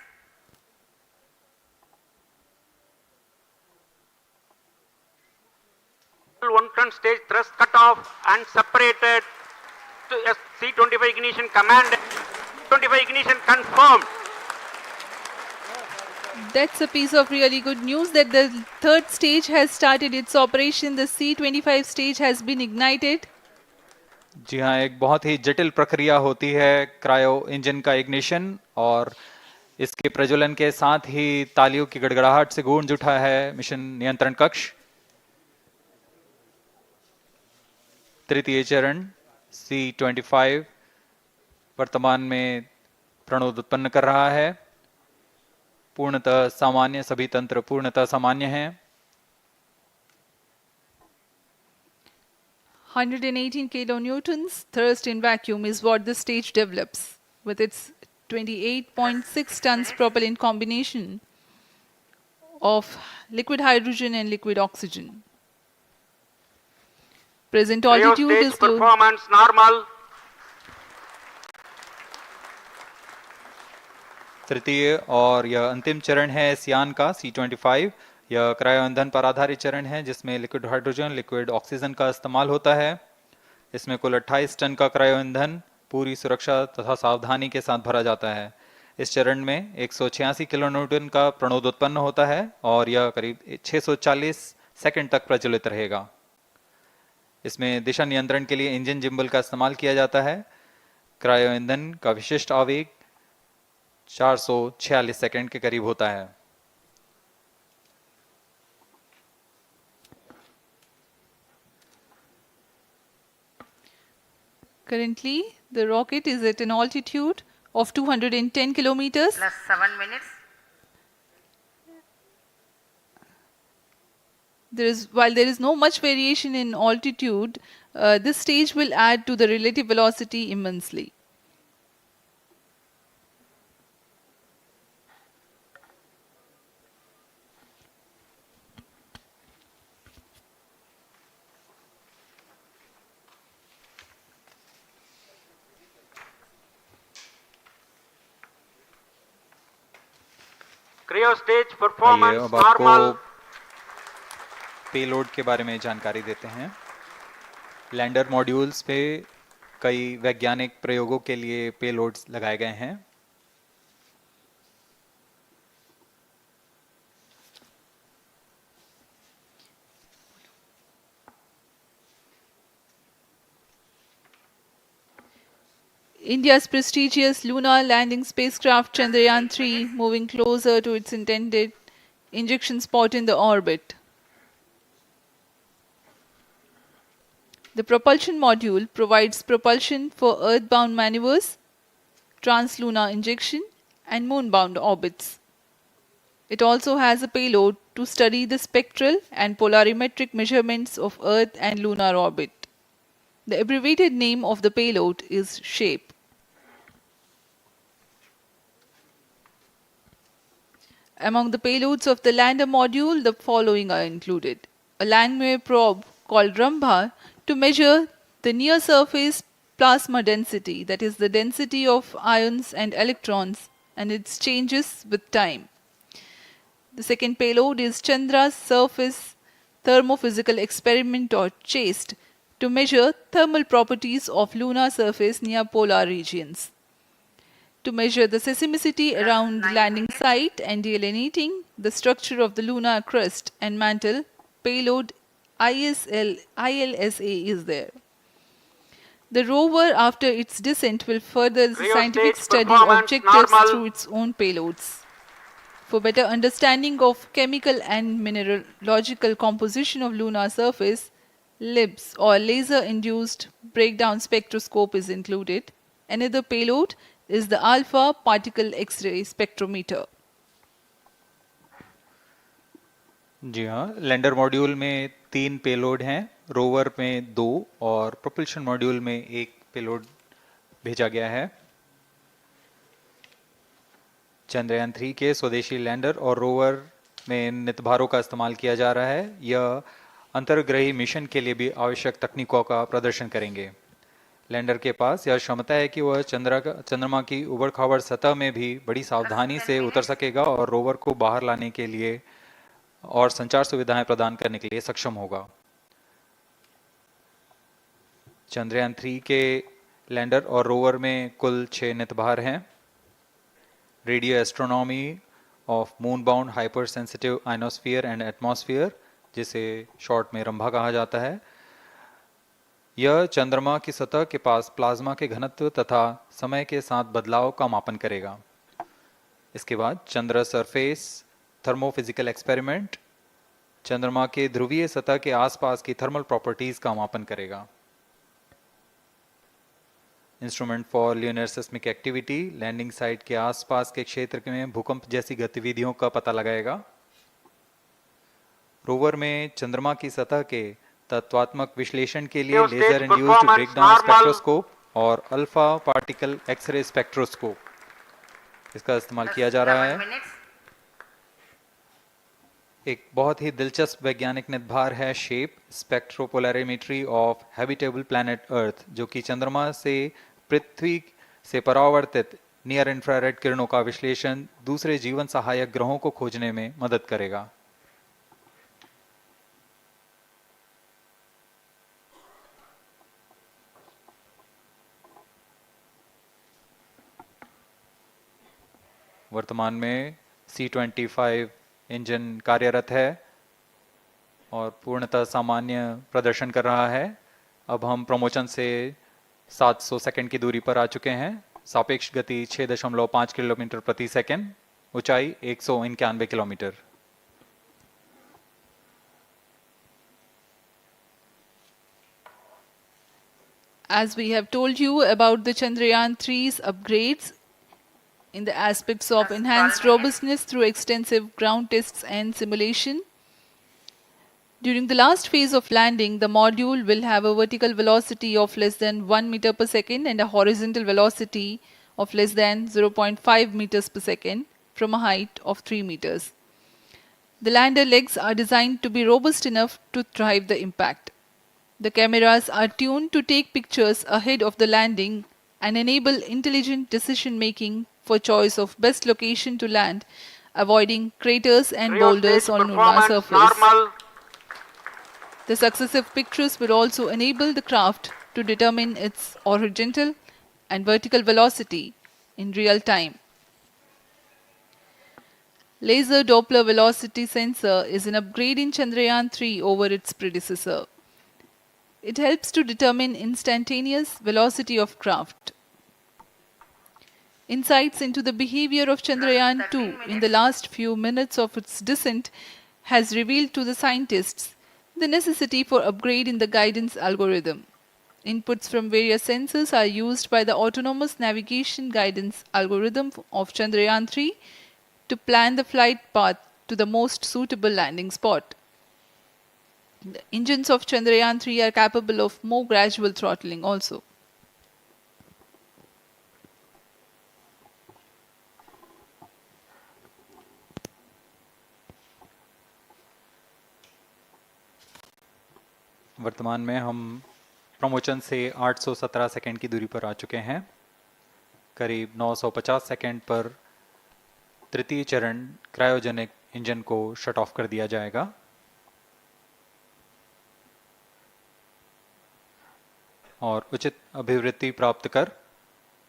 One ton stage thrust cut off and separated to C25 ignition command. 25 ignition confirmed. That's a piece of really good news that the third stage has started its operation. The C25 stage has been ignited. जी हाँ, एक बहुत ही जटिल प्रक्रिया होती है cryo engine का ignition, और इसके प्रज्वलन के साथ ही तालियों की गड़गड़ाहट से गूंज उठा है मिशन नियंत्रण कक्ष। तृतीय चरण C25 वर्तमान में प्रणोद उत्पन्न कर रहा है। पूर्णतः सामान्य, सभी तंत्र पूर्णतः सामान्य हैं। 118 kilonewtons thrust in vacuum is what the stage develops with its 28.6 tons propellant combination of liquid hydrogen and liquid oxygen. Present altitude is low. Performance normal. तृतीय और यह अंतिम चरण है इस यान का C25। यह क्रायो ईंधन पर आधारित चरण है जिसमें लिक्विड हाइड्रोजन, लिक्विड ऑक्सीजन का इस्तेमाल होता है। इसमें कुल 28 टन का क्रायो ईंधन पूरी सुरक्षा तथा सावधानी के साथ भरा जाता है। इस चरण में 186 किलोन्यूटन का प्रणोद उत्पन्न होता है और यह करीब 640 सेकंड तक प्रज्वलित रहेगा। इसमें दिशा नियंत्रण के लिए इंजन जिम्बल का इस्तेमाल किया जाता है। क्रायो ईंधन का विशिष्ट आवेग 446 सेकंड के करीब होता है। Currently, the rocket is at an altitude of 210 kilometers. Plus 7 minutes. While there is no much variation in altitude, this stage will add to the relative velocity immensely. Cryo stage आइए performance अब आपको normal. Payload के बारे में जानकारी देते हैं। Lander modules पे कई वैज्ञानिक प्रयोगों के लिए पेलोड्स लगाए गए हैं। India's prestigious lunar landing spacecraft Chandrayaan 3 moving closer to its intended injection spot in the orbit. The propulsion module provides propulsion for earthbound maneuvers, translunar injection, and moonbound orbits. It also has a payload to study the spectral and polarimetric measurements of Earth and lunar orbit. The abbreviated name of the payload is SHAPE. Among the payloads of the lander module, the following are included. A landwehr probe called Rambha to measure the near-surface plasma density, that is the density of ions and electrons, and its changes with time. The second payload is Chandra's surface thermophysical experiment, or CHASTE, to measure thermal properties of lunar surface near polar regions. To measure the seismicity around the landing site and delineating the structure of the lunar crust and mantle, payload ILSA is there. The rover, after its descent, will further the scientific study objectives through its own payloads. For better understanding of chemical and mineralogical composition of lunar surface, LIBS, or laser-induced breakdown spectroscope, is included. Another payload is the alpha particle X-ray spectrometer. जी हाँ, lander module में 3 payload हैं, rover में 2 और propulsion module में 1 payload भेजा गया है। चंद्रयान 3 के स्वदेशी लैंडर और रोवर में इन नितभारों का इस्तेमाल किया जा रहा है। यह अंतर्ग्रही मिशन के लिए भी आवश्यक तकनीकों का प्रदर्शन करेंगे। लैंडर के पास यह क्षमता है कि वह चंद्रमा की उबड़-खाबड़ सतह में भी बड़ी सावधानी से उतर सकेगा और रोवर को बाहर लाने के लिए और संचार सुविधाएं प्रदान करने के लिए सक्षम होगा। चंद्रयान 3 के लैंडर और रोवर में कुल 6 नितभार हैं। Radio astronomy of moon bound hyper sensitive ionosphere and atmosphere, जिसे शॉर्ट में रंभा कहा जाता है, यह चंद्रमा की सतह के पास प्लाज्मा के घनत्व तथा समय के साथ बदलाव का मापन करेगा। इसके बाद चंद्र सरफेस थर्मोफिजिकल एक्सपेरिमेंट चंद्रमा के ध्रुवीय सतह के आसपास की थर्मल प्रॉपर्टीज का मापन करेगा। Instrument for lunar seismic activity landing site के आसपास के क्षेत्र में भूकंप जैसी गतिविधियों का पता लगाएगा। रोवर में चंद्रमा की सतह के तत्वात्मक विश्लेषण के लिए लेजर इंड्यूस्ड ब्रेकडाउन स्पेक्ट्रोस्कोप और अल्फा पार्टिकल एक्सरे स्पेक्ट्रोस्कोप इसका इस्तेमाल किया जा रहा है। एक बहुत ही दिलचस्प वैज्ञानिक नितभार है shape स्पेक्ट्रोपोलैरिमेट्री of habitable planet earth, जो कि चंद्रमा से पृथ्वी से परावर्तित नियर इंफ्रारेड किरणों का विश्लेषण दूसरे जीवन सहायक ग्रहों को खोजने में मदद करेगा। वर्तमान में C-25 इंजन कार्यरत है और पूर्णतः सामान्य प्रदर्शन कर रहा है। अब हम प्रमोशन से 700 सेकंड की दूरी पर आ चुके हैं। सापेक्ष गति 6.5 किलोमीटर प्रति सेकंड, ऊंचाई 191 kilometre. As we have told you about the Chandrayaan 3's upgrades in the aspects of enhanced robustness through extensive ground tests and simulation, during the last phase of landing, the module will have a vertical velocity of less than 1 meter per second and a horizontal velocity of less than 0.5 meters per second from a height of 3 meters. The lander legs are designed to be robust enough to thrive the impact. The cameras are tuned to take pictures ahead of the landing and enable intelligent decision making for choice of best location to land, avoiding craters and boulders on lunar surface. Normal. The successive pictures will also enable the craft to determine its horizontal and vertical velocity in real time. Laser Doppler velocity sensor is an upgrade in Chandrayaan 3 over its predecessor. It helps to determine instantaneous velocity of craft. Insights into the behavior of Chandrayaan 2 in the last few minutes of its descent has revealed to the scientists the necessity for upgrade in the guidance algorithm. Inputs from various sensors are used by the autonomous navigation guidance algorithm of Chandrayaan 3 to plan the flight path to the most suitable landing spot. The engines of Chandrayaan 3 are capable of more gradual throttling also. वर्तमान में हम promotion से 817 second की दूरी पर आ चुके हैं। करीब 950 सेकंड पर तृतीय चरण क्रायोजेनिक इंजन को शट ऑफ कर दिया जाएगा और उचित अभिवृद्धि प्राप्त कर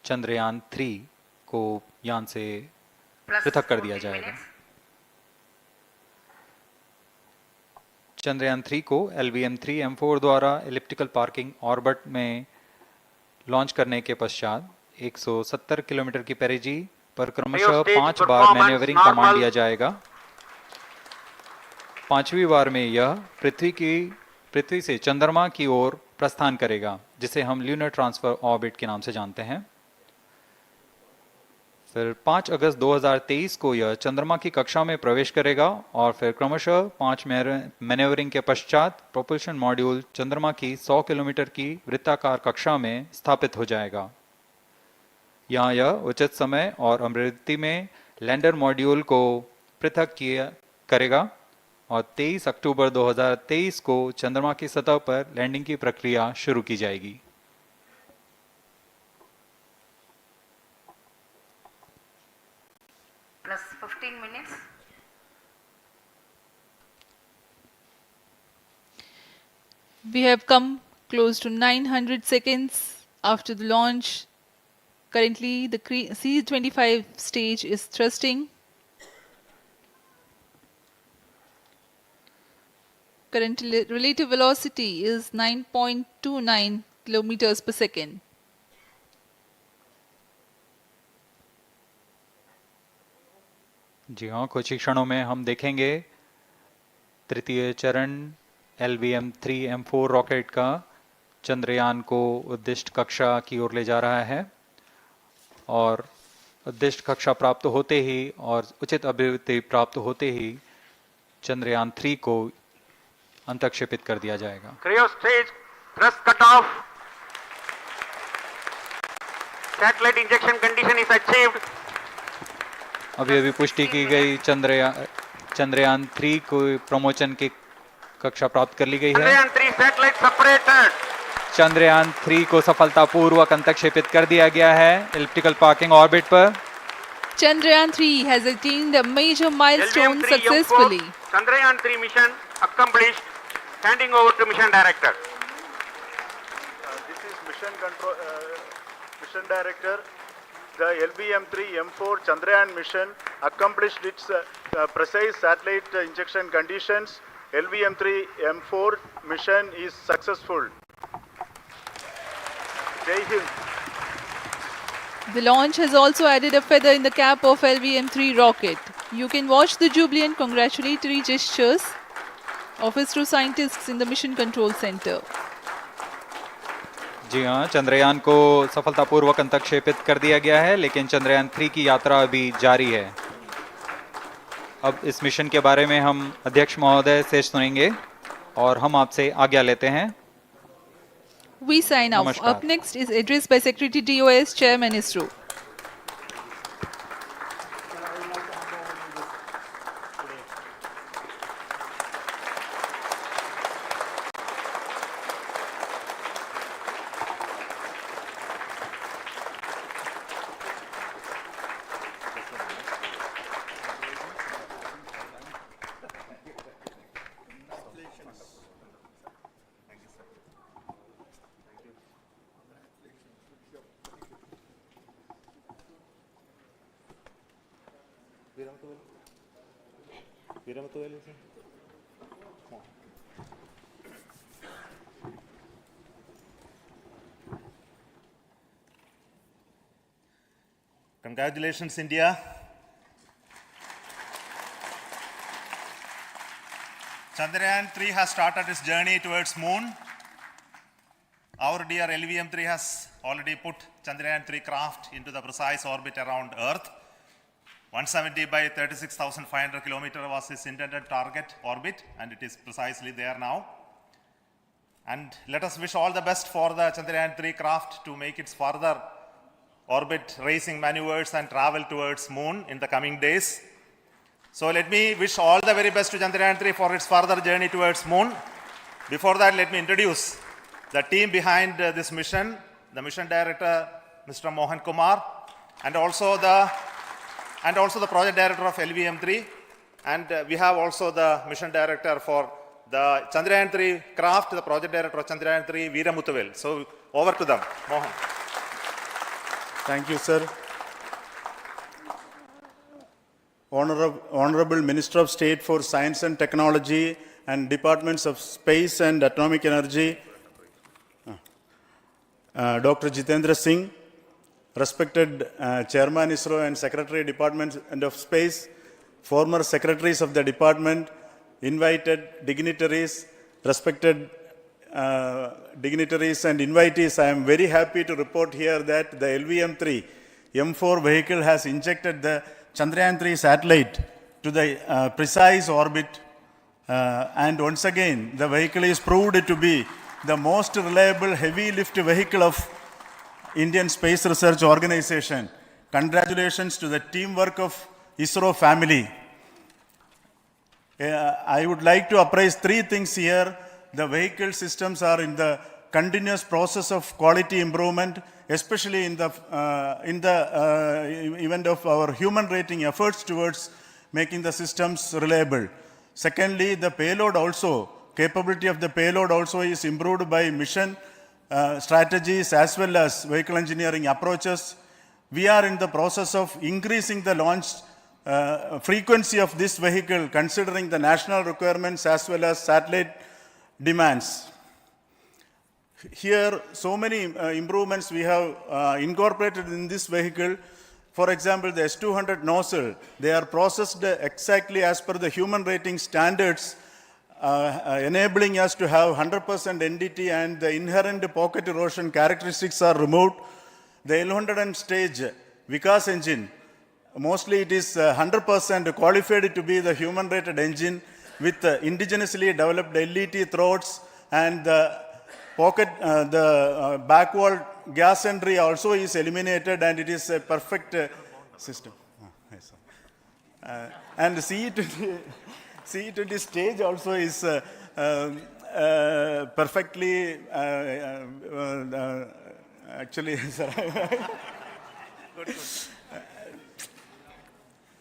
चंद्रयान 3 को यान से पृथक कर दिया जाएगा। चंद्रयान 3 को LVM-3M4 द्वारा एलिप्टिकल पार्किंग ऑर्बिट में लॉन्च करने के पश्चात 170 किलोमीटर की पेरिजी पर क्रमशः 5 बार मैन्यूवरिंग कमांड दिया जाएगा। 5वीं बार में यह पृथ्वी से चंद्रमा की ओर प्रस्थान करेगा, जिसे हम ल्यूनर ट्रांसफर ऑर्बिट के नाम से जानते हैं। फिर 5 अगस्त 2023 को यह चंद्रमा की कक्षा में प्रवेश करेगा और फिर क्रमशः 5 मैन्यूवरिंग के पश्चात प्रोपल्शन मॉड्यूल चंद्रमा की 100 किलोमीटर की वृत्ताकार कक्षा में स्थापित हो जाएगा। यहाँ यह उचित समय और अभिवृद्धि में लैंडर मॉड्यूल को पृथक करेगा और 23 अक्टूबर 2023 को चंद्रमा की सतह पर लैंडिंग की प्रक्रिया शुरू की जाएगी। Plus 15 minutes. We have come close to 900 seconds after the launch. Currently, the C-25 stage is thrusting. Current relative velocity is 9.29 kilometers per second. जी हाँ, कुछ ही क्षणों में हम देखेंगे तृतीय चरण LVM-3M4 रॉकेट का चंद्रयान को उद्दिष्ट कक्षा की ओर ले जा रहा है और उद्दिष्ट कक्षा प्राप्त होते ही और उचित अभिवृद्धि प्राप्त होते ही चंद्रयान 3 को अंतक्षेपित कर दिया जाएगा। Cryo stage thrust cutoff. Satellite injection condition is achieved. अभी पुष्टि की गई चंद्रयान 3 को प्रमोशन की कक्षा प्राप्त कर ली गई है। Chandrayaan 3 satellite separated. चंद्रयान 3 को सफलतापूर्वक अंतक्षेपित कर दिया गया है एलिप्टिकल पार्किंग ऑर्बिट पर। Chandrayaan 3 has attained a major milestone successfully. Chandrayaan 3 mission accomplished. Handing over to mission director. This is mission director. The LVM-3M4 Chandrayaan mission accomplished its precise satellite injection conditions. LVM-3M4 mission is successful. Jai Hind. The launch has also added a feather in the cap of LVM-3 rocket. You can watch the jubilant congratulatory gestures of ISRO scientists in the Mission Control Center. जी हाँ, चंद्रयान को सफलतापूर्वक अंतक्षेपित कर दिया गया है, लेकिन चंद्रयान 3 की यात्रा अभी जारी है। अब इस मिशन के बारे में हम अध्यक्ष महोदय से सुनेंगे और हम आपसे आज्ञा लेते हैं। We sign off. Up next is address by Secretary DOS, Chairman ISRO. Congratulations, India. Chandrayaan 3 has started its journey towards moon. Our dear LVM-3 has already put Chandrayaan 3 craft into the precise orbit around Earth. 170 by 36,500 kilometers was its intended target orbit, and it is precisely there now. And let us wish all the best for the Chandrayaan 3 craft to make its further orbit racing maneuvers and travel towards moon in the coming days. So let me wish all the very best to Chandrayaan 3 for its further journey towards moon. Before that, let me introduce the team behind this mission, the mission director, Mr. Mohan Kumar, and also the project director of LVM-3, and we have also the mission director for the Chandrayaan 3 craft, the project director of Chandrayaan 3, Veera Muthuvel. So over to them, Mohan. Thank you, sir. Honorable Minister of State for Science and Technology and Departments of Space and Atomic Energy, Dr. Jitendra Singh, respected Chairman ISRO and Secretary Department of Space, former secretaries of the department, invited dignitaries, respected dignitaries and invitees, I am very happy to report here that the LVM-3 M4 vehicle has injected the Chandrayaan 3 satellite to the precise orbit, and once again the vehicle is proved to be the most reliable heavy lift vehicle of Indian Space Research Organization. Congratulations to the teamwork of ISRO family. I would like to appraise three things here. The vehicle systems are in the continuous process of quality improvement, especially in the event of our human rating efforts towards making the systems reliable. Secondly, the payload also, capability of the payload also is improved by mission strategies as well as vehicle engineering approaches. We are in the process of increasing the launch frequency of this vehicle considering the national requirements as well as satellite demands. Here, so many improvements we have incorporated in this vehicle. For example, the S200 nozzle, they are processed exactly as per the human rating standards, enabling us to have 100% NDT, and the inherent pocket erosion characteristics are removed. The L100 stage Vikas engine, mostly it is 100% qualified to be the human rated engine with indigenously developed LET throats, and the pocket, back wall gas entry also is eliminated, and it is a perfect system. And CE20 stage also is perfectly, actually, Good.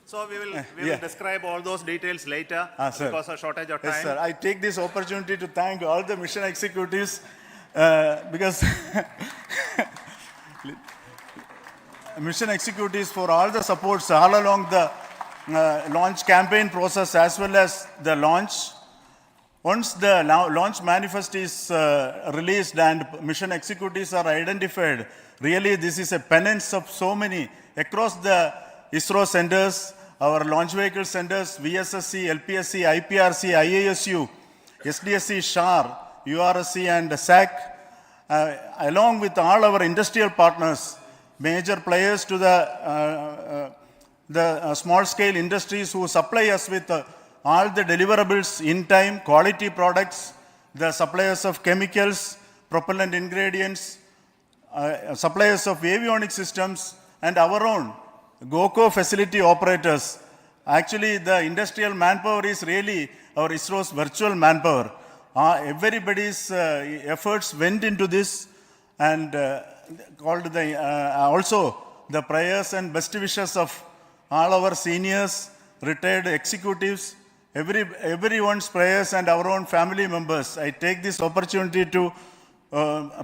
So we will describe all those details later because of shortage of time. Yes, sir. I take this opportunity to thank all the mission executives because mission executives for all the supports all along the launch campaign process as well as the launch. Once the launch manifest is released and mission executives are identified, really this is a penance of so many across the ISRO centers, our launch vehicle centers, VSSC, LPSC, IPRC, IASU, SDSC, SHAR, URSC and SAC, along with all our industrial partners, major players to the small scale industries who supply us with all the deliverables in time, quality products, the suppliers of chemicals, propellant ingredients, suppliers of avionics systems, and our own GOCO facility operators. Actually, the industrial manpower is really our ISRO's virtual manpower. Everybody's efforts went into this, and also the prayers and best wishes of all our seniors, retired executives, everyone's prayers and our own family members. I take this opportunity to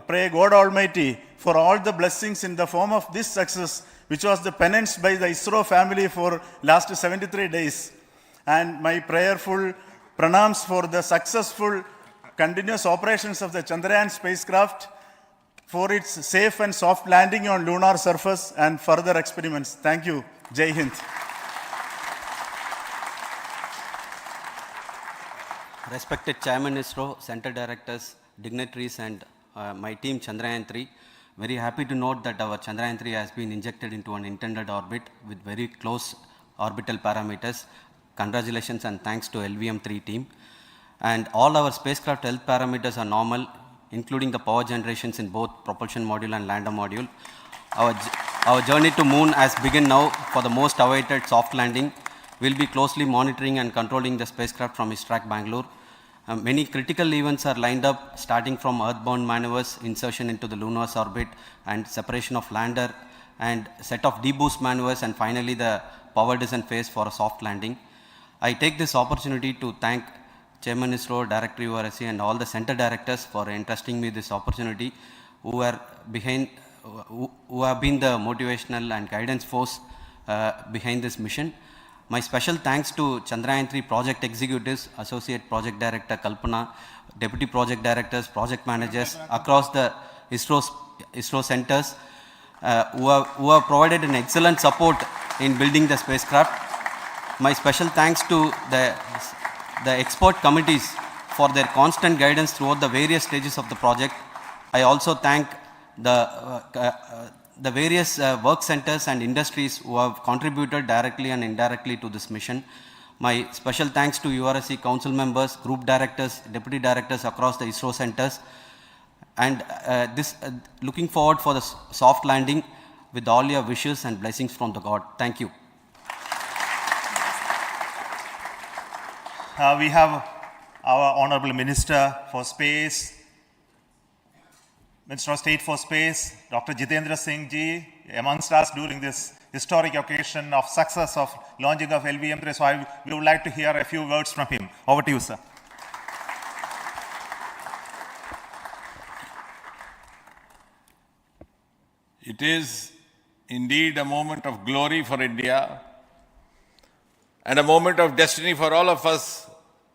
pray God Almighty for all the blessings in the form of this success, which was the penance by the ISRO family for last 73 days. And my prayerful pranams for the successful continuous operations of the Chandrayaan spacecraft, for its safe and soft landing on lunar surface and further experiments. Thank you. Jai Hind. Respected Chairman ISRO, Center Directors, dignitaries and my team Chandrayaan 3, very happy to note that our Chandrayaan 3 has been injected into an intended orbit with very close orbital parameters. Congratulations and thanks to LVM3 team. And all our spacecraft health parameters are normal, including the power generations in both propulsion module and lander module. Our journey to moon has begun now for the most awaited soft landing. We'll be closely monitoring and controlling the spacecraft from ISTRAC Bangalore. Many critical events are lined up, starting from earthbound maneuvers, insertion into the lunar orbit, and separation of lander, and set of deboost maneuvers, and finally the power descent phase for a soft landing. I take this opportunity to thank Chairman ISRO, Director URSC, and all the center directors for entrusting me this opportunity, who have been the motivational and guidance force behind this mission. My special thanks to Chandrayaan 3 project executives, Associate Project Director Kalpana, Deputy Project Directors, Project Managers across the ISRO centers who have provided an excellent support in building the spacecraft. My special thanks to the expert committees for their constant guidance throughout the various stages of the project. I also thank the various work centers and industries who have contributed directly and indirectly to this mission. My special thanks to URSC council members, group directors, deputy directors across the ISRO centers, and looking forward for the soft landing with all your wishes and blessings from the God. Thank you. we have our Honorable Minister for Space, Minister of State for Space, Dr. Jitendra Singh ji, amongst us during this historic occasion of success of launching of LVM3. So we would like to hear a few words from him. Over to you, sir. It is indeed a moment of glory for India and a moment of destiny for all of us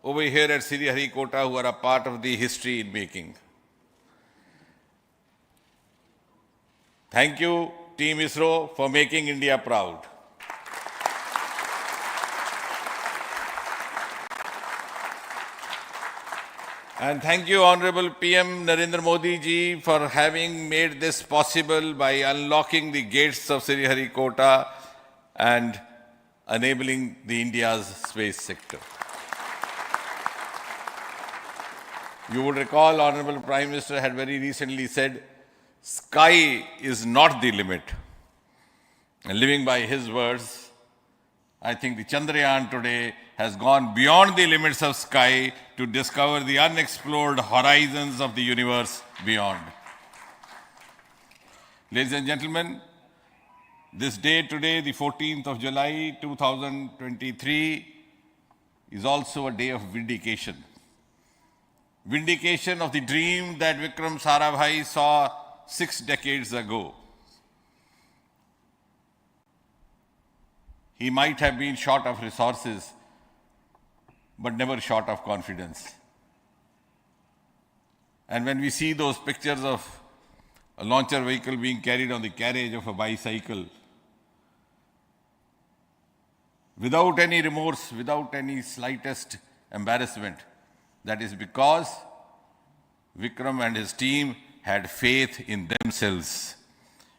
over here at Sriharikota who are a part of the history in making. Thank you, Team ISRO, for making India proud. And thank you, Honorable PM Narendra Modi ji, for having made this possible by unlocking the gates of Sriharikota and enabling the India's space sector. You would recall, Honorable Prime Minister had very recently said, sky is not the limit. And living by his words, I think the Chandrayaan today has gone beyond the limits of sky to discover the unexplored horizons of the universe beyond. Ladies and gentlemen, this day today, the 14th of July 2023, is also a day of vindication. Vindication of the dream that Vikram Sarabhai saw 6 decades ago. He might have been short of resources, but never short of confidence. And when we see those pictures of a launcher vehicle being carried on the carriage of a bicycle, without any remorse, without any slightest embarrassment, that is because Vikram and his team had faith in themselves,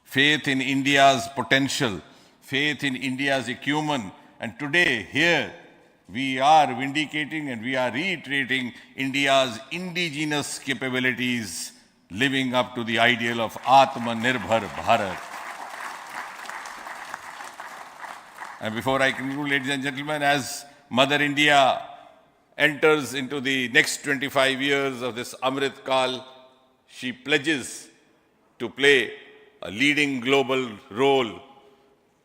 faith in India's potential, faith in India's acumen. And today, here, we are vindicating and we are reiterating India's indigenous capabilities, living up to the ideal of Atmanirbhar Bharat. And before I conclude, ladies and gentlemen, as Mother India enters into the next 25 years of this Amrit Kal, she pledges to play a leading global role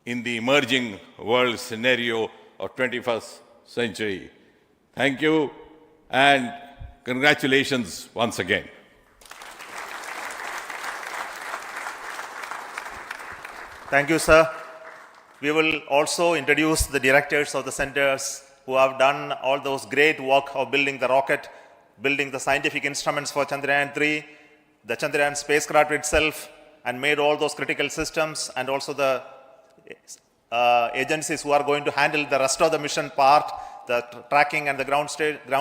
in the emerging world scenario of 21st century. Thank you and congratulations once again. Thank you, sir. We will also introduce the directors of the centers who have done all those great work of building the rocket, building the scientific instruments for Chandrayaan-3, the Chandrayaan spacecraft itself, and made all those critical systems, and also the agencies who are going to handle the rest of the mission part, the tracking and the ground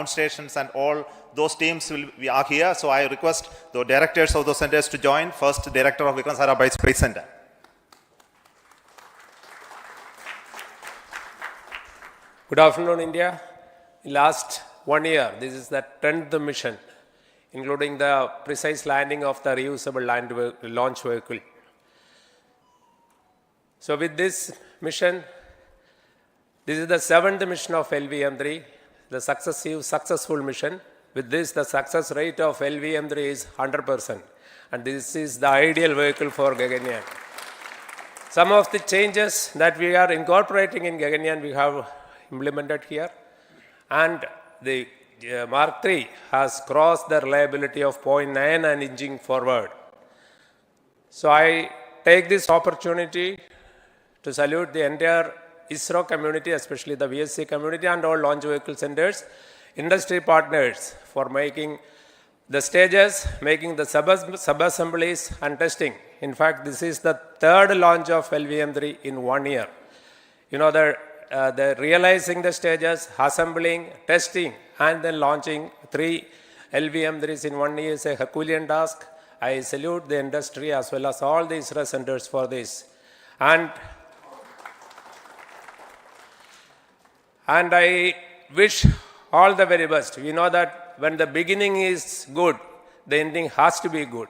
stations, and all those teams are here. So I request the directors of those centers to join. First, Director of Vikram Sarabhai Space Center. Good afternoon, India. Last 1 year, this is the 10th mission, including the precise landing of the reusable launch vehicle. So with this mission, this is the 7th mission of LVM3, the successful mission. With this, the success rate of LVM3 is 100%. And this is the ideal vehicle for Gaganyaan. Some of the changes that we are incorporating in Gaganyaan, we have implemented here, and the Mark III has crossed the reliability of 0.9 and inching forward. So I take this opportunity to salute the entire ISRO community, especially the VSC community and all launch vehicle centers, industry partners for making the stages, making the sub-assemblies and testing. In fact, this is the 3rd launch of LVM3 in 1 year. You know, the realizing the stages, assembling, testing, and then launching 3 LVM3s in 1 year is a Herculean task. I salute the industry as well as all the ISRO centers for this. And I wish all the very best. We know that when the beginning is good, the ending has to be good.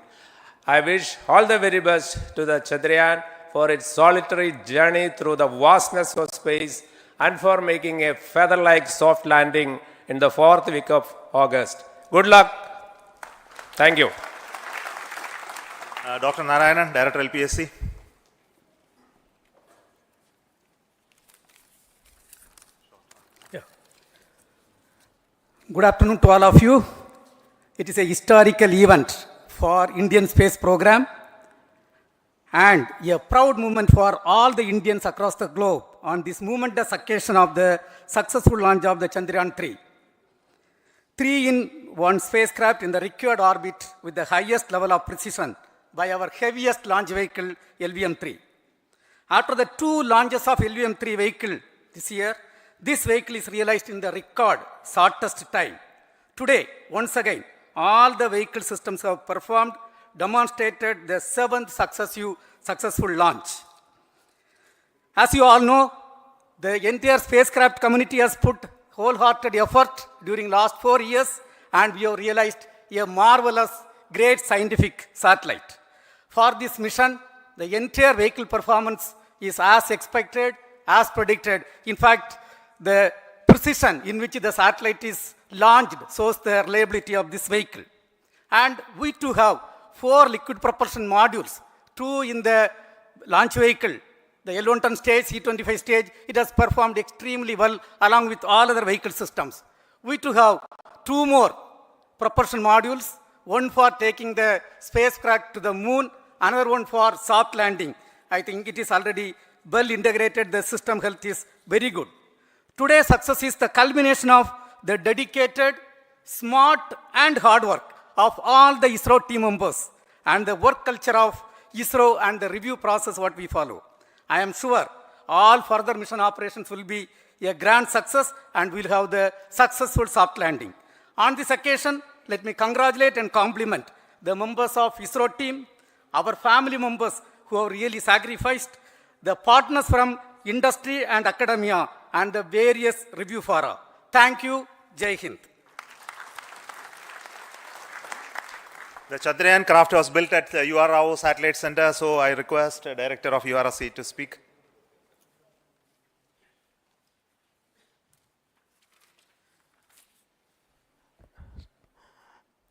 I wish all the very best to the Chandrayaan for its solitary journey through the vastness of space and for making a feather-like soft landing in the 4th week of August. Good luck. Thank you. Dr. Narayanan, Director LPSC. Good afternoon to all of you. It is a historical event for Indian space program and a proud moment for all the Indians across the globe on this momentous occasion of the successful launch of the Chandrayaan 3. 3-in-1 spacecraft in the required orbit with the highest level of precision by our heaviest launch vehicle LVM-3. After the 2 launches of LVM-3 vehicle this year, this vehicle is realized in the record shortest time. Today, once again, all the vehicle systems have performed, demonstrated the 7th successful launch. As you all know, the entire spacecraft community has put wholehearted effort during last 4 years, and we have realized a marvelous, great scientific satellite. For this mission, the entire vehicle performance is as expected, as predicted. In fact, the precision in which the satellite is launched shows the reliability of this vehicle. And we too have 4 liquid propulsion modules, 2 in the launch vehicle. The L110 stage, C25 stage, it has performed extremely well along with all other vehicle systems. We too have 2 more propulsion modules, one for taking the spacecraft to the moon, another one for soft landing. I think it is already well integrated, the system health is very good. Today's success is the culmination of the dedicated, smart and hard work of all the ISRO team members and the work culture of ISRO and the review process what we follow. I am sure all further mission operations will be a grand success and we'll have the successful soft landing. On this occasion, let me congratulate and compliment the members of ISRO team, our family members who have really sacrificed, the partners from industry and academia, and the various review fora. Thank you. Jai Hind. The Chandrayaan craft was built at the UR Rao Satellite Center, so I request the Director of URSC to speak.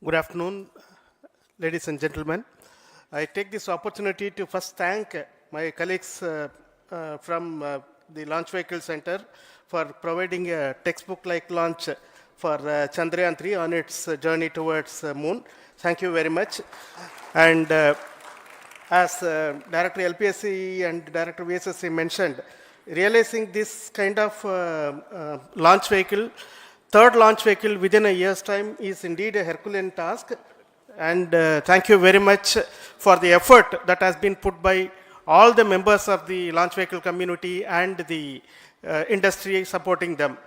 Good afternoon, ladies and gentlemen. I take this opportunity to first thank my colleagues from the Launch Vehicle Center for providing a textbook-like launch for Chandrayaan 3 on its journey towards moon. Thank you very much. And as Director LPSC and Director VSSC mentioned, realizing this kind of launch vehicle, third launch vehicle within a year's time is indeed a Herculean task. And thank you very much for the effort that has been put by all the members of the launch vehicle community and the industry supporting them.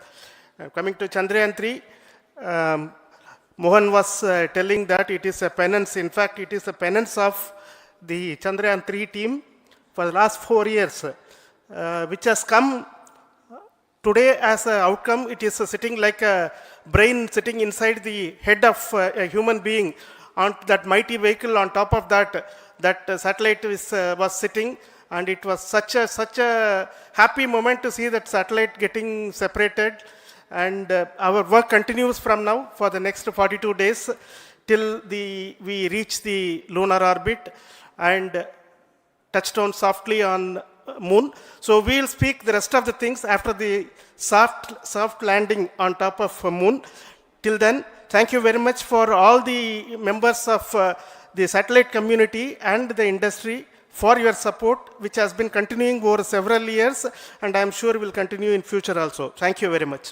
Coming to Chandrayaan 3, Mohan was telling that it is a penance. In fact, it is a penance of the Chandrayaan 3 team for the last 4 years, which has come today as an outcome. It is sitting like a brain sitting inside the head of a human being on that mighty vehicle. On top of that, that satellite was sitting, and it was such a happy moment to see that satellite getting separated. And our work continues from now for the next 42 days till we reach the lunar orbit and touch down softly on moon. So we'll speak the rest of the things after the soft landing on top of moon. Till then, thank you very much for all the members of the satellite community and the industry for your support, which has been continuing over several years, and I'm sure will continue in future also. Thank you very much.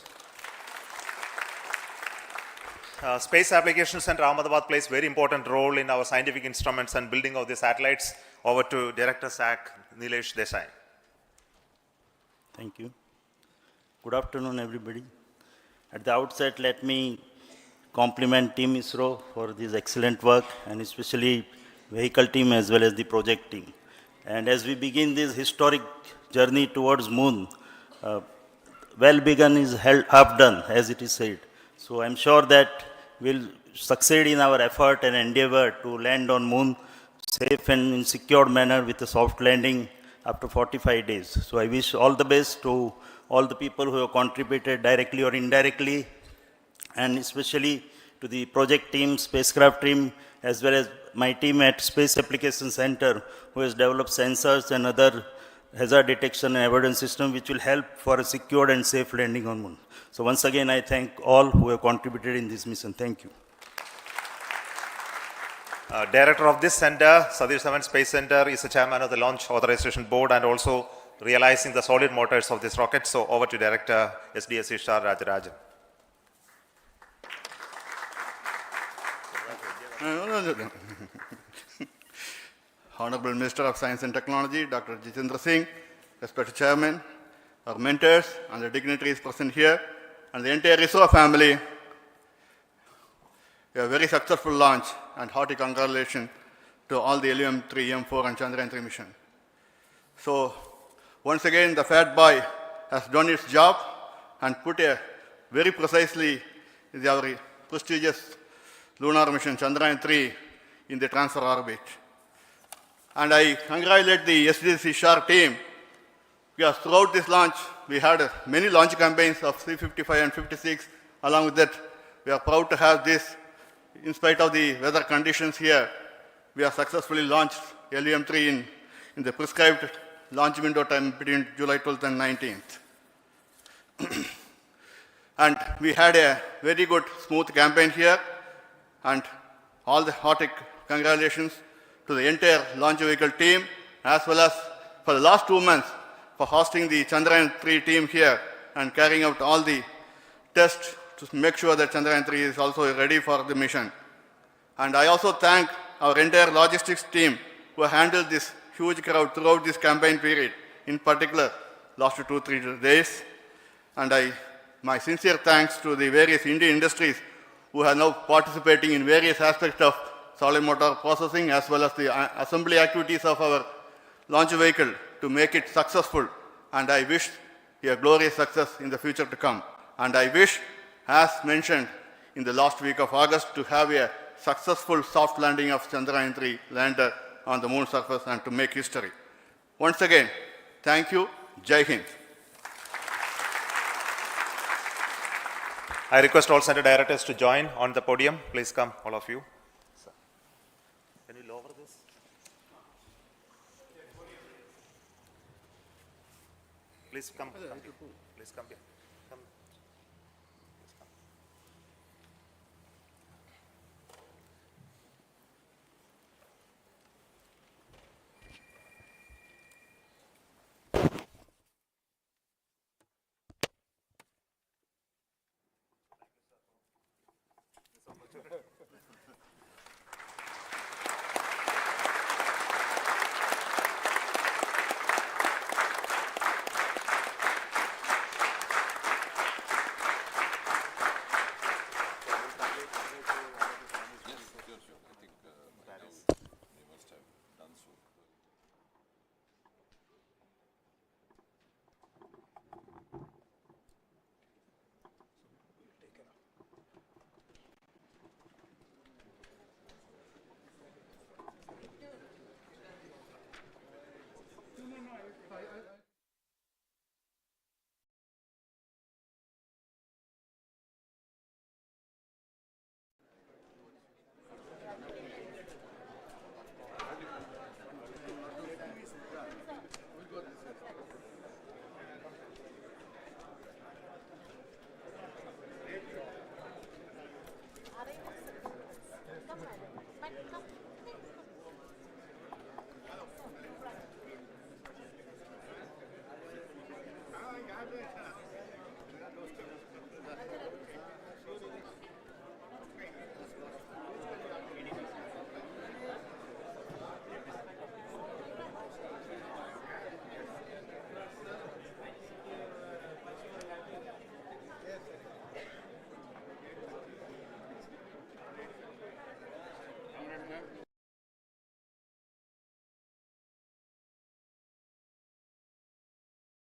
Space Applications Center Ahmedabad plays very important role in our scientific instruments and building of the satellites. Over to Director SAC, Nilesh Desai. Thank you. Good afternoon, everybody. At the outset, let me compliment Team ISRO for this excellent work, and especially vehicle team as well as the project team. And as we begin this historic journey towards moon, well begun is half done, as it is said. So I'm sure that we'll succeed in our effort and endeavor to land on moon safe and in secure manner with a soft landing after 45 days. So I wish all the best to all the people who have contributed directly or indirectly and especially to the project team, spacecraft team, as well as my team at Space Application Center, who has developed sensors and other hazard detection and avoidance system which will help for a secured and safe landing on Moon. So once again, I thank all who have contributed in this mission. Thank you. Director of this center, Satish Dhawan Space Center, is the chairman of the Launch Authorization Board and also realizing the solid motors of this rocket. So over to Director SDSC Shah Rajarajan. Honorable Minister of Science and Technology, Dr. Jitendra Singh, respected Chairman, our mentors and the dignitaries present here, and the entire ISRO family, a very successful launch and hearty congratulations to all the LVM-3, M4 and Chandrayaan-3 mission. So, once again, the Fat Boy has done its job and put a very precisely our prestigious lunar mission Chandrayaan-3 in the transfer orbit. And I congratulate the SDSC SHAR team, because throughout this launch, we had many launch campaigns of C-55 and 56. Along with that, we are proud to have this. In spite of the weather conditions here, we have successfully launched LVM-3 in the prescribed launch window time between July 12th and 19th. And we had a very good, smooth campaign here, and all the hearty congratulations to the entire launch vehicle team, as well as for the last 2 months for hosting the Chandrayaan-3 team here and carrying out all the tests to make sure that Chandrayaan-3 is also ready for the mission. And I also thank our entire logistics team who handled this huge crowd throughout this campaign period, in particular last 2-3 days. And my sincere thanks to the various Indian industries who are now participating in various aspects of solid motor processing as well as the assembly activities of our launch vehicle to make it successful. And I wish a glorious success in the future to come. And I wish, as mentioned in the last week of August, to have a successful soft landing of Chandrayaan-3 lander on the moon surface and to make history. Once again, thank you. Jai Hind. I request all center directors to join on the podium. Please come, all of you. Can you lower this? Please come. Please come here. Come.